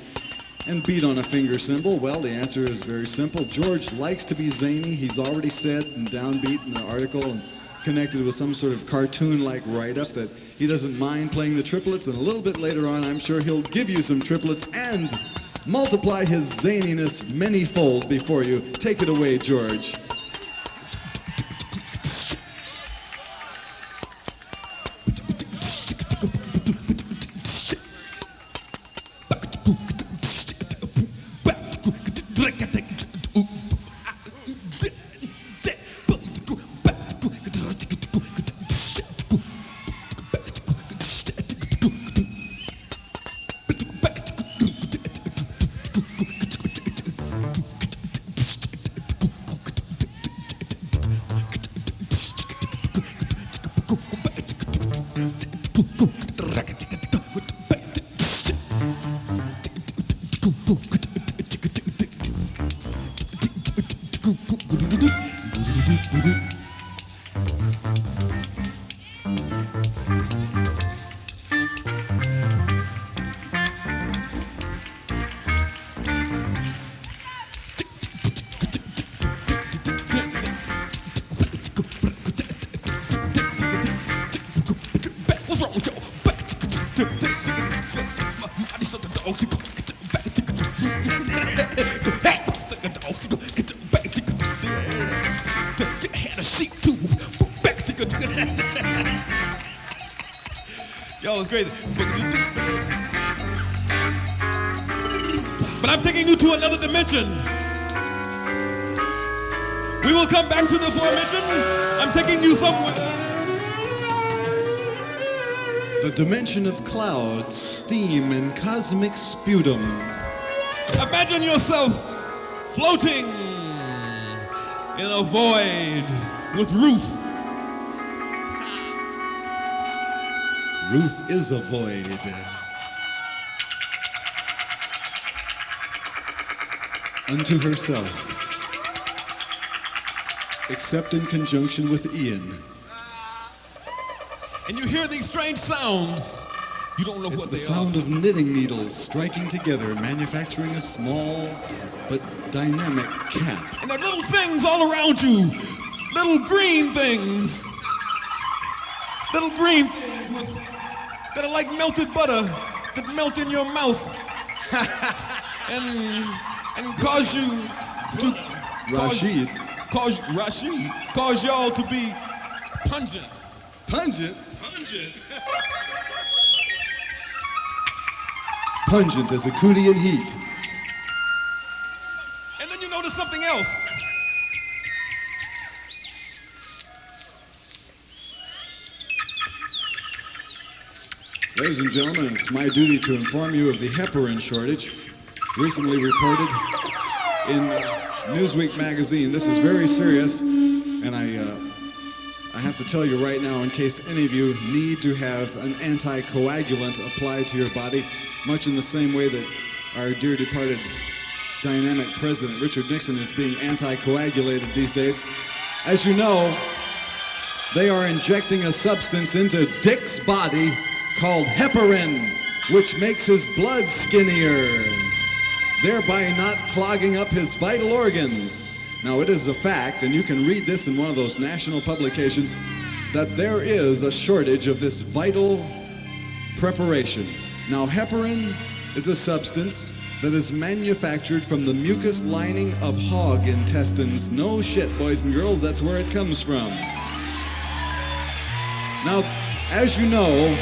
S3: and beat on a finger cymbal. Well, the answer is very simple. George likes to be zany. He's already said and downbeat in the article and connected with some sort of cartoon-like write-up that he doesn't mind playing the triplets, and a little bit later on, I'm sure he'll give you some triplets and multiply his zaniness many-fold before you. Take it away, George.
S1: Yo, it's crazy. But I'm taking you to another dimension. We will come back to the aforementioned. I'm taking you somewhere.
S3: The dimension of clouds, steam, and cosmic sputum.
S1: Imagine yourself floating in a void with Ruth.
S3: Ruth is a void. Unto herself. Except in conjunction with Ian.
S1: And you hear these strange sounds. You don't know
S3: It's
S1: what
S3: the
S1: they
S3: sound
S1: are.
S3: of knitting needles striking together, manufacturing a small but dynamic cap.
S1: And there are little things all around you. Little green things. Little green things that are like melted butter that melt in your mouth and cause you to cause y'all to be pungent.
S3: Pungent? Pungent as a Cudian heat.
S1: And then you notice something else.
S3: Ladies and gentlemen, it's my duty to inform you of the heparin shortage recently reported in Newsweek magazine. This is very serious, and I have to tell you right now, in case any of you need to have an anticoagulant applied to your body, much in the same way that our dear departed dynamic president Richard Nixon is being anticoagulated these days. As you know, they are injecting a substance into Dick's body called heparin, which makes his blood skinnier, thereby not clogging up his vital organs. Now, it is a fact, and you can read this in one of those national publications, that there is a shortage of this vital preparation. Now, heparin is a substance that is manufactured from the mucus lining of hog intestines. No shit, boys and girls, that's where it comes from. Now, as you know,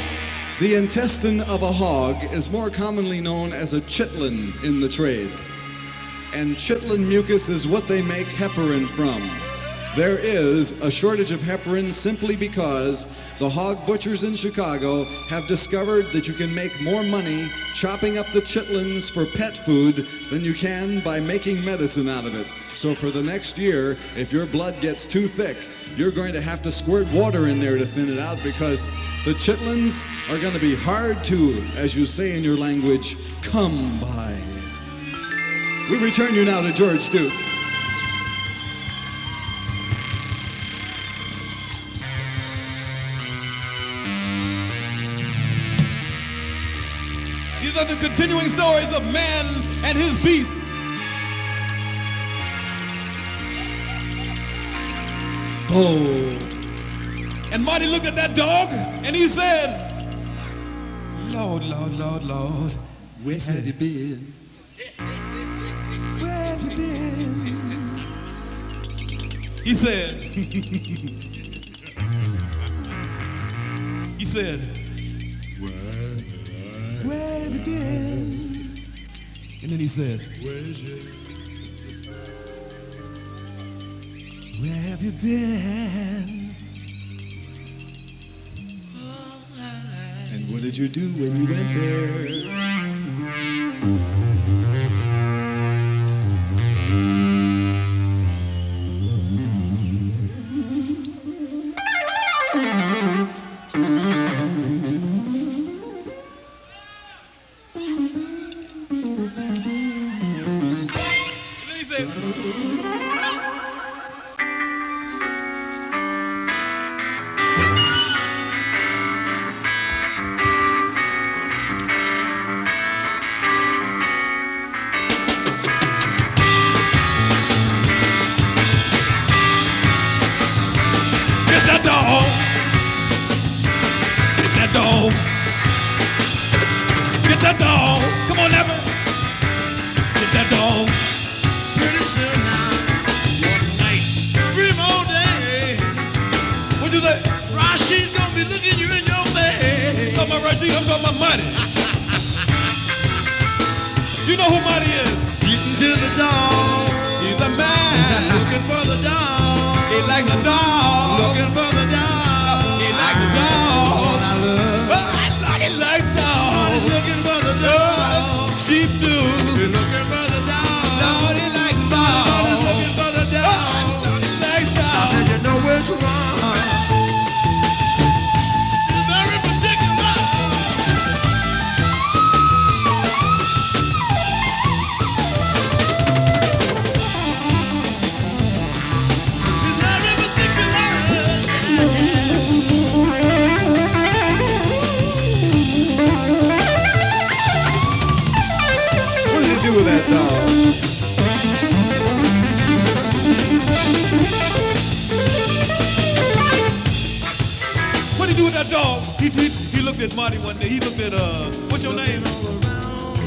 S3: the intestine of a hog is more commonly known as a chitlin in the trade. And chitlin mucus is what they make heparin from. There is a shortage of heparin simply because the hog butchers in Chicago have discovered that you can make more money chopping up the chitlins for pet food than you can by making medicine out of it. So for the next year, if your blood gets too thick, you're going to have to squirt water in there to thin it out, because the chitlins are going to be hard to, as you say in your language, come by. We return you now to George Duke.
S1: These are the continuing stories of man and his beast. Oh. And Marty looked at that dog and he said, Lord, Lord, Lord, Lord,
S3: Where have you been?
S1: where have you been? He said, where have you been? And then he said, where have you been?
S3: And what did you do when you went there?
S1: And then he said, get that dog. Get that dog. Get that dog. Come on, Evan. Get that dog.
S2: Pretty soon now, one night, 3 more days,
S1: What'd you say?
S2: Rasheed's gonna be looking you in your face.
S1: I'm talking about Rashid. I'm talking about Marty. You know who Marty is?
S2: Beating to the dog,
S1: He's a man.
S2: looking for the dog,
S1: He likes a dog.
S2: looking for the dog.
S1: He likes a dog.
S2: All I love,
S1: Oh, I like it like
S2: He's
S1: dog.
S2: looking for the dog.
S1: Sheep do.
S2: He's looking for the dog.
S1: Lord, he likes
S2: He's
S1: dog.
S2: looking for the dog.
S1: Lord, he likes
S2: I
S1: dog.
S2: said, you know which one. He's very particular. He's very
S3: What did you do with that dog?
S1: What did he do with that dog? He looked at Marty one day. He looked at, what's your name?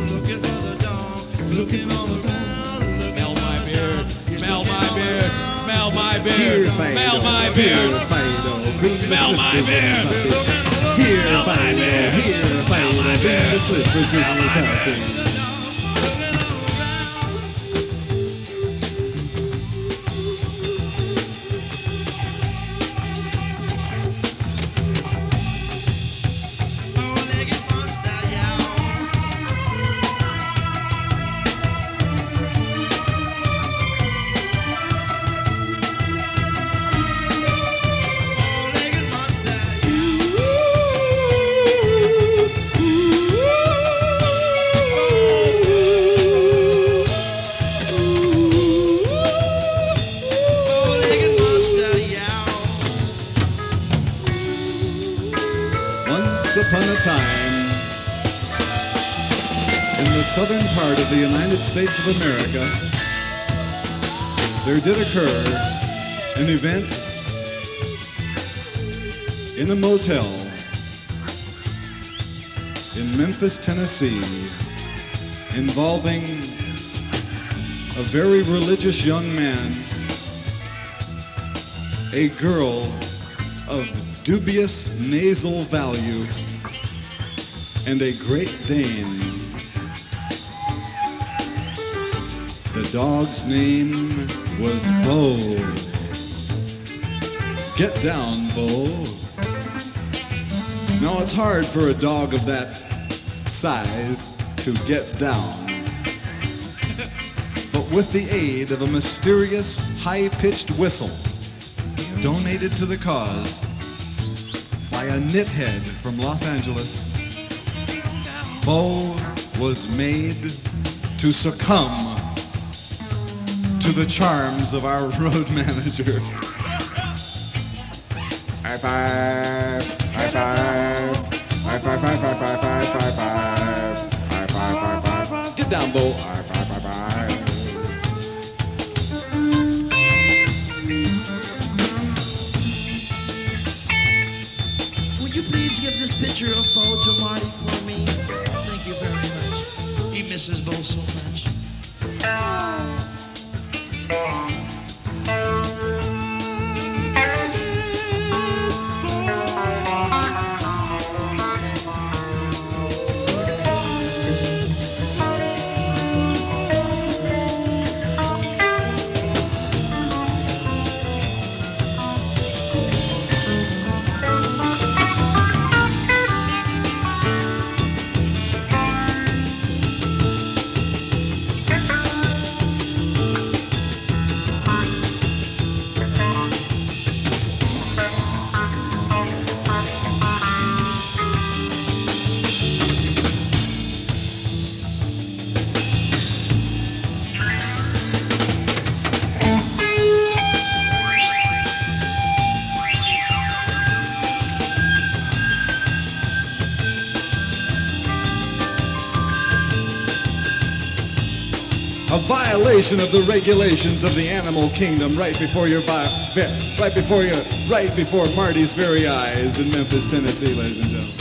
S2: looking for the dog. Looking all around.
S1: Smell my beard. Smell my beard. Smell my
S3: Here,
S1: beard.
S3: Fido.
S1: Smell my
S3: Here,
S1: beard.
S3: Fido. Green
S1: Smell my
S3: slippers
S1: beard.
S3: in the puppy. Here,
S1: Smell my
S3: Fido.
S1: beard.
S3: Here, Fido. Green slippers in
S1: Smell
S3: the
S1: my
S3: puppy.
S2: Four-legged
S3: upon a time, in the southern part of the United States of America, there did occur an event in a motel in Memphis, Tennessee, involving a very religious young man, a girl of dubious nasal value, and a Great Dane. The dog's name was Bo. Get down, Bo. Now, it's hard for a dog of that size to get down. But with the aid of a mysterious, high-pitched whistle donated to the cause by a knithead from Los Angeles, Bo was made to succumb to the charms of our road manager. High five, high five, high five, high five, high five, high five, high five, high five. Get down, Bo. High five, high five.
S5: Would you please give this picture of Bo to Marty for me? Thank you very much. He misses Bo so much.
S3: A violation of the regulations of the animal kingdom right before Marty's very eyes in Memphis, Tennessee, ladies and gentlemen.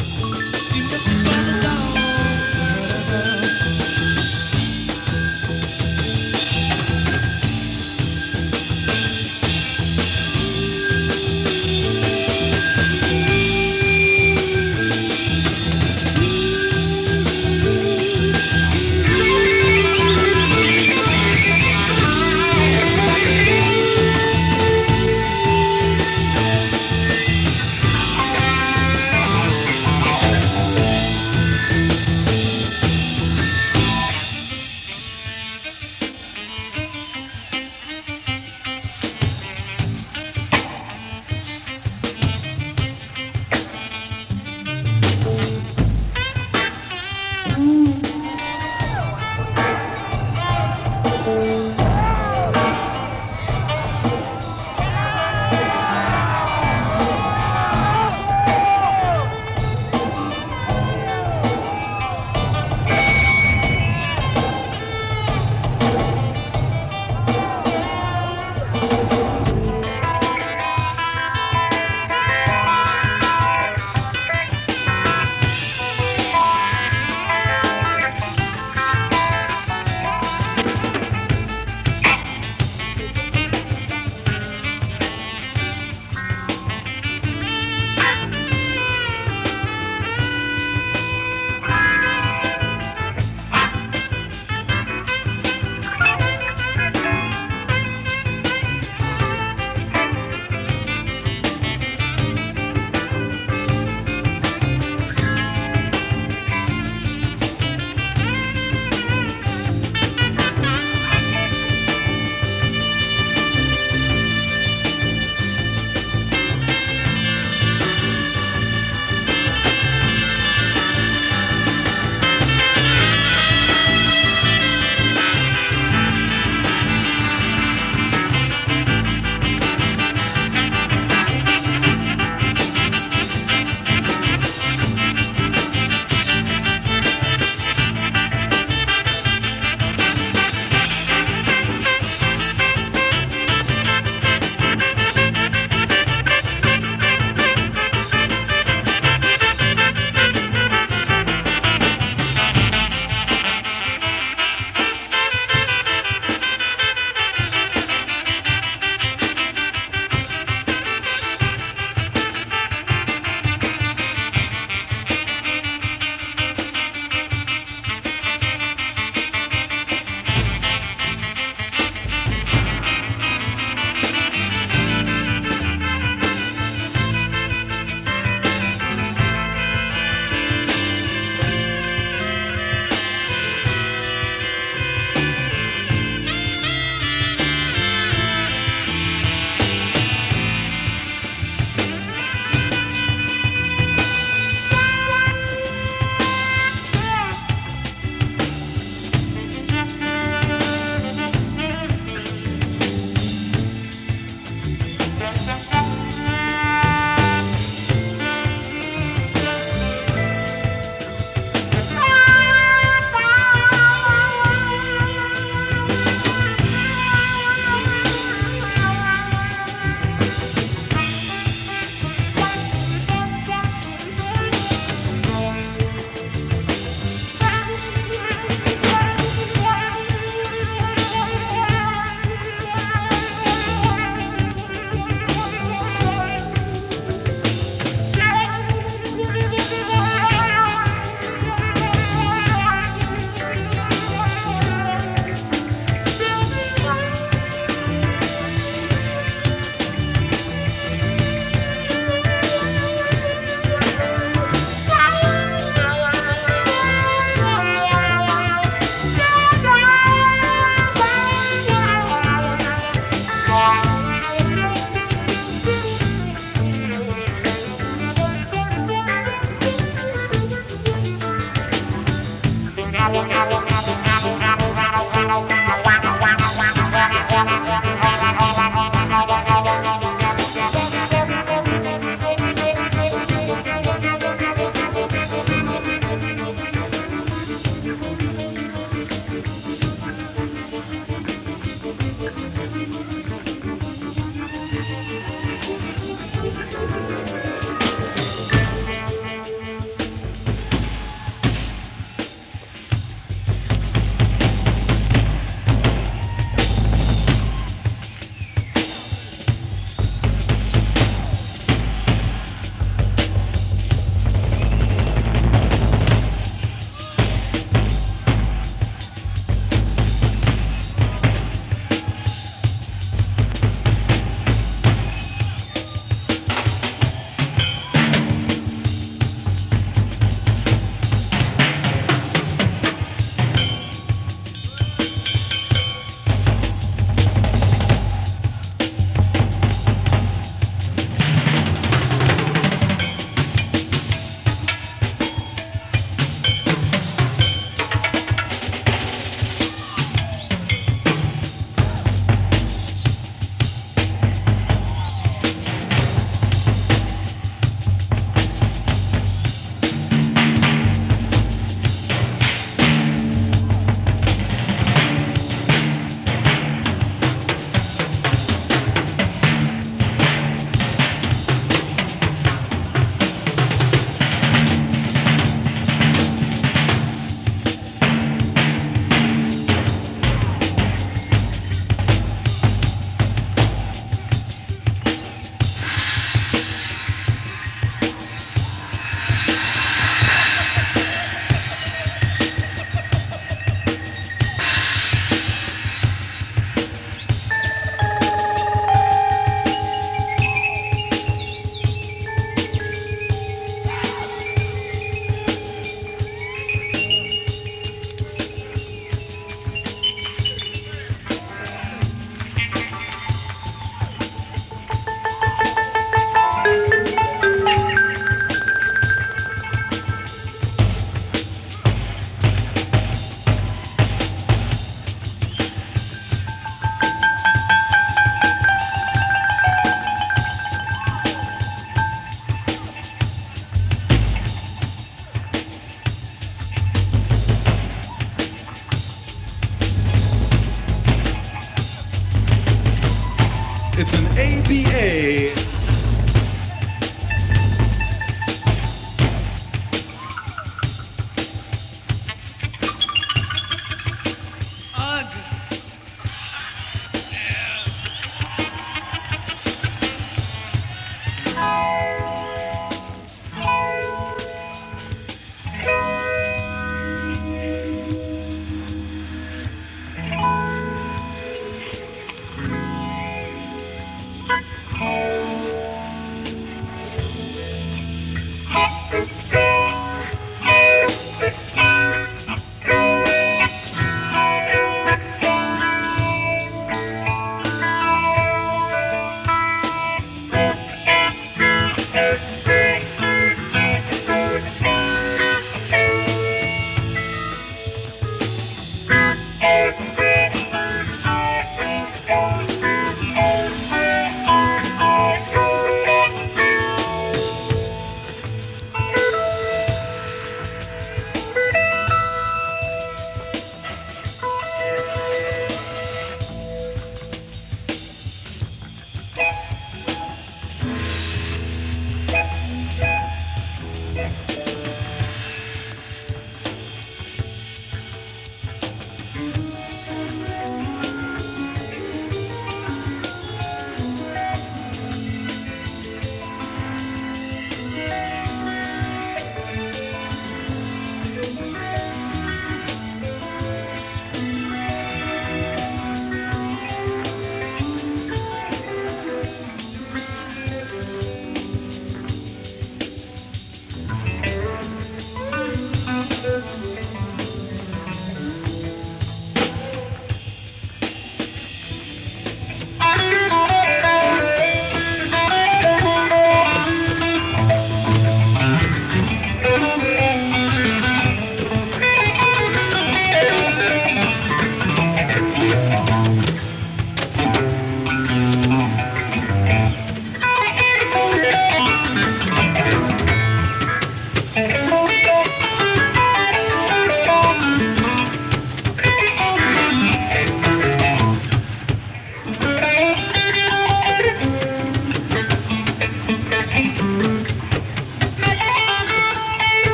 S3: It's an ABA.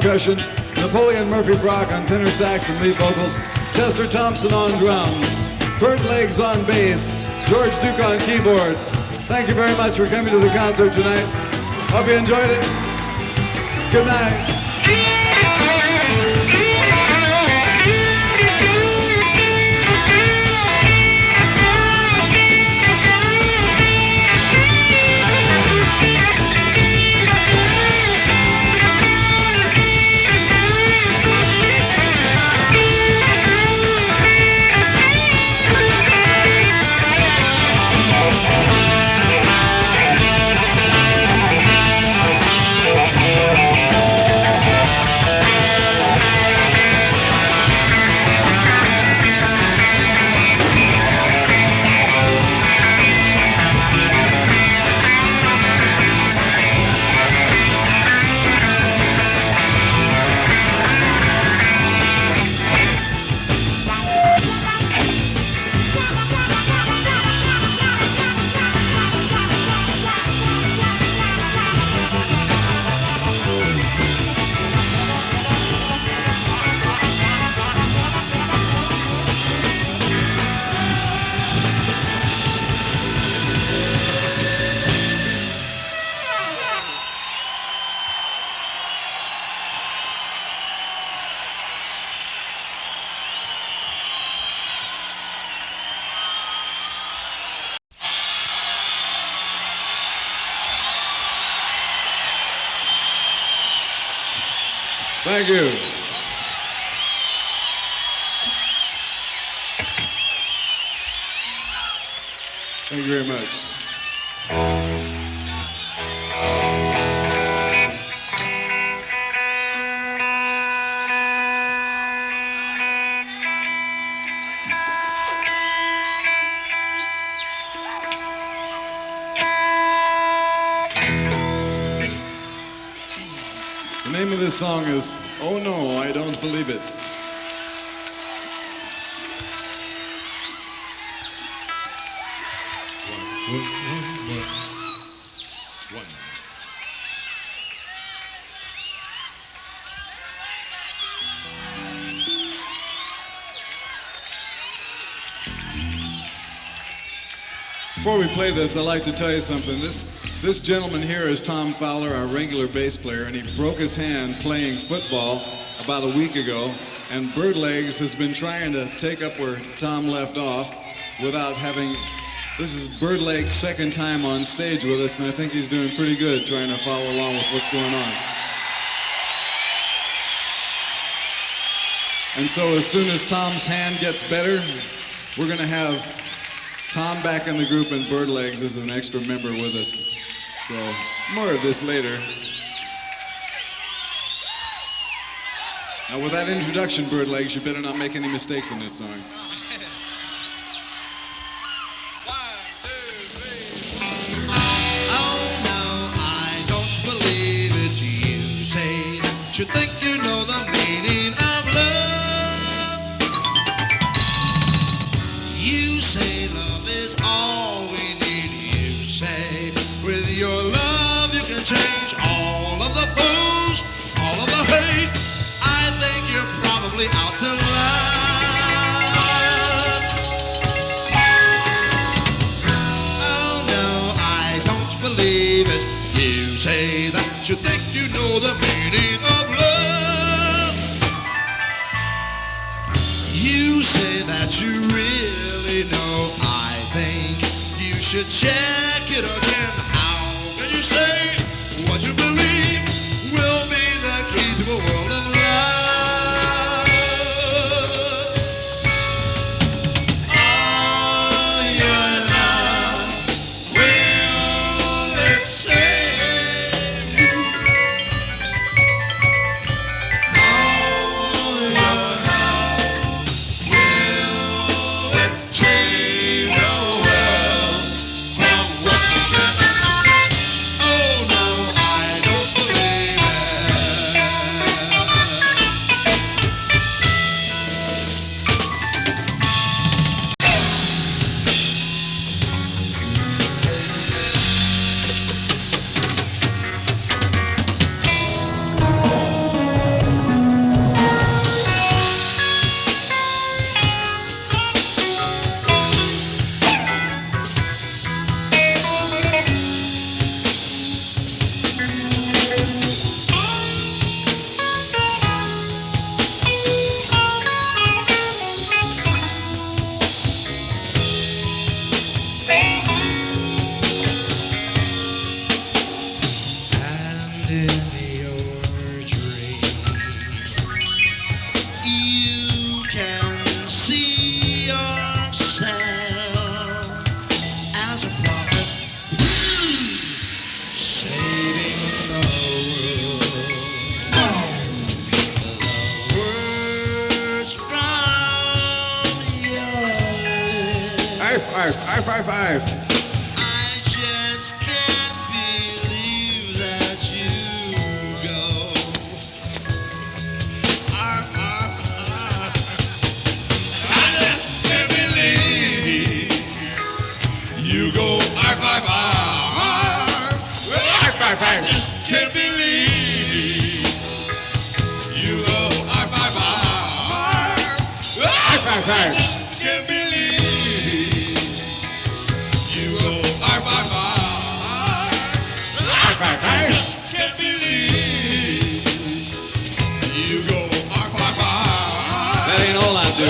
S3: percussion, Napoleon Murphy Brock on tenor sax and lead vocals, Chester Thompson on drums, Bert Legs on bass, George Duke on keyboards. Thank you very much for coming to the concert tonight. Hope you enjoyed it. Good night. Thank you. Thank you very much. The name of this song is "Oh No, I Don't Believe It." One. Before we play this, I'd like to tell you something. This gentleman here is Tom Fowler, our regular bass player, and he broke his hand playing football about a week ago, and Bird Legs has been trying to take up where Tom left off without having... This is Bird Legs' second time on stage with us, and I think he's doing pretty good trying to follow along with what's going on. And so as soon as Tom's hand gets better, we're going to have Tom back in the group and Bird Legs as an extra member with us. So more of this later. Now with that introduction, Bird Legs, you better not make any mistakes in this song.
S2: You think you know the meaning of love. You say love is all we need. You say with your love you can change all of the fools, all of the hate. I think you're probably out to love. Oh no, I don't believe it. You say that you think you know the meaning of that you really know. I think you should check it again. How can you say what you believe will be the key to a world of love? Oh, your love, will it save you? Oh, your change the world from what
S3: five.
S5: I just can't believe that you go. I just can't believe you go. I just can't believe you go. I just can't believe you go. I just can't believe you go.
S3: That ain't all I do.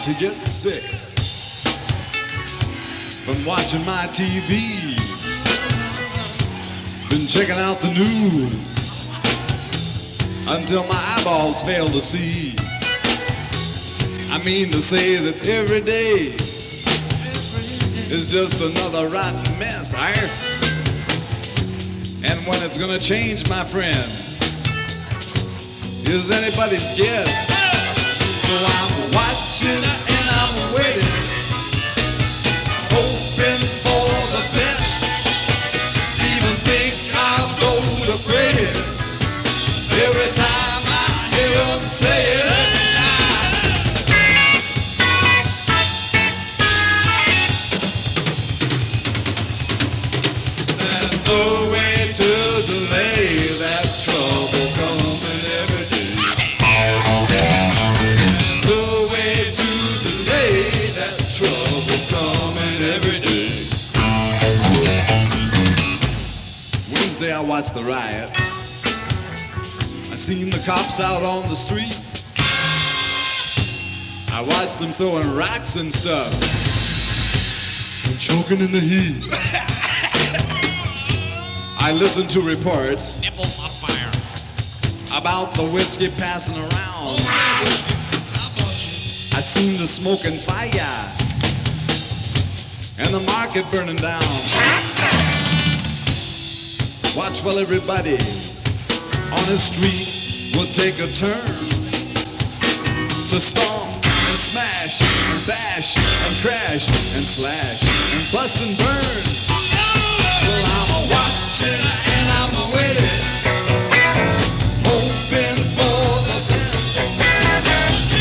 S3: to get sick from watching my TV. Been checking out the news until my eyeballs fail to see. I mean to say that every day is just another rotten mess, eh? And when it's gonna change, my friend, is anybody's guess. So I'm watching and I'm waiting, hoping for the best. Even think I'll go to praying every time I hear them say it. There's no way to delay that trouble coming every day. No way to delay that trouble coming every day. Wednesday I watched the riot. I seen the cops out on the street. I watched them throwing rocks and stuff and choking in the heat. I listened to reports
S5: Nipples on fire.
S3: about the whiskey passing around. I seen the smoke and fire and the market burning down. Watch while everybody on the street will take a turn to stomp and smash and bash and crash and slash and bust and burn. Well, I'm watching and I'm waiting, hoping for the best.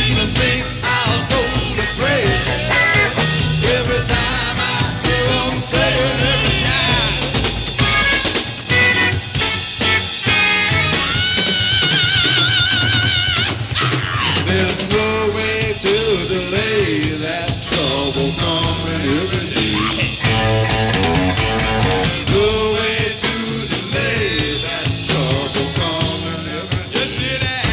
S3: Even think I'll go to pray every time I hear them say it, every time. There's no way to delay that trouble coming every day. No way to delay that trouble coming every day. Just see that.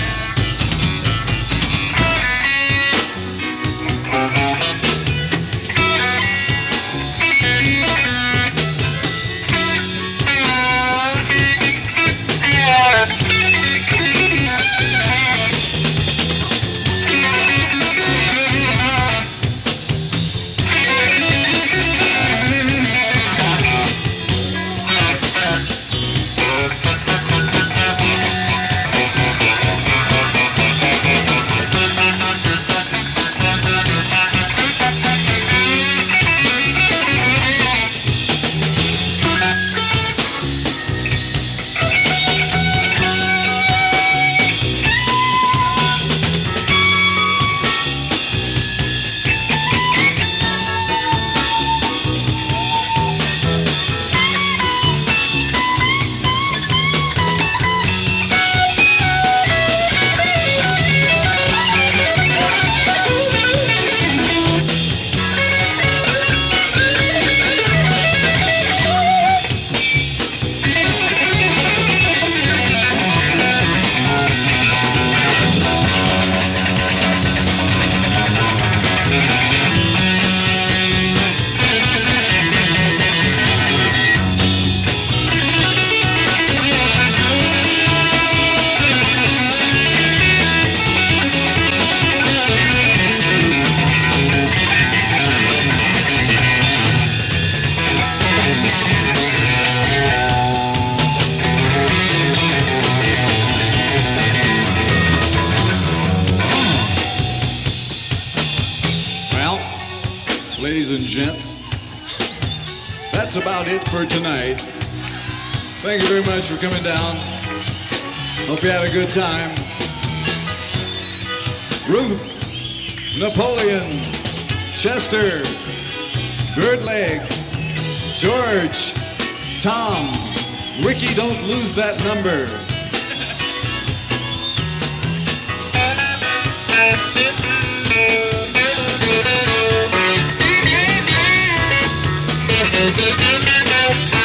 S3: Ladies and gents, that's about it for tonight. Thank you very much for coming down. Hope you had a good time. Ruth, Napoleon, Chester, Birdlegs, George, Tom, Ricky, don't lose that number.
S6: Thank you.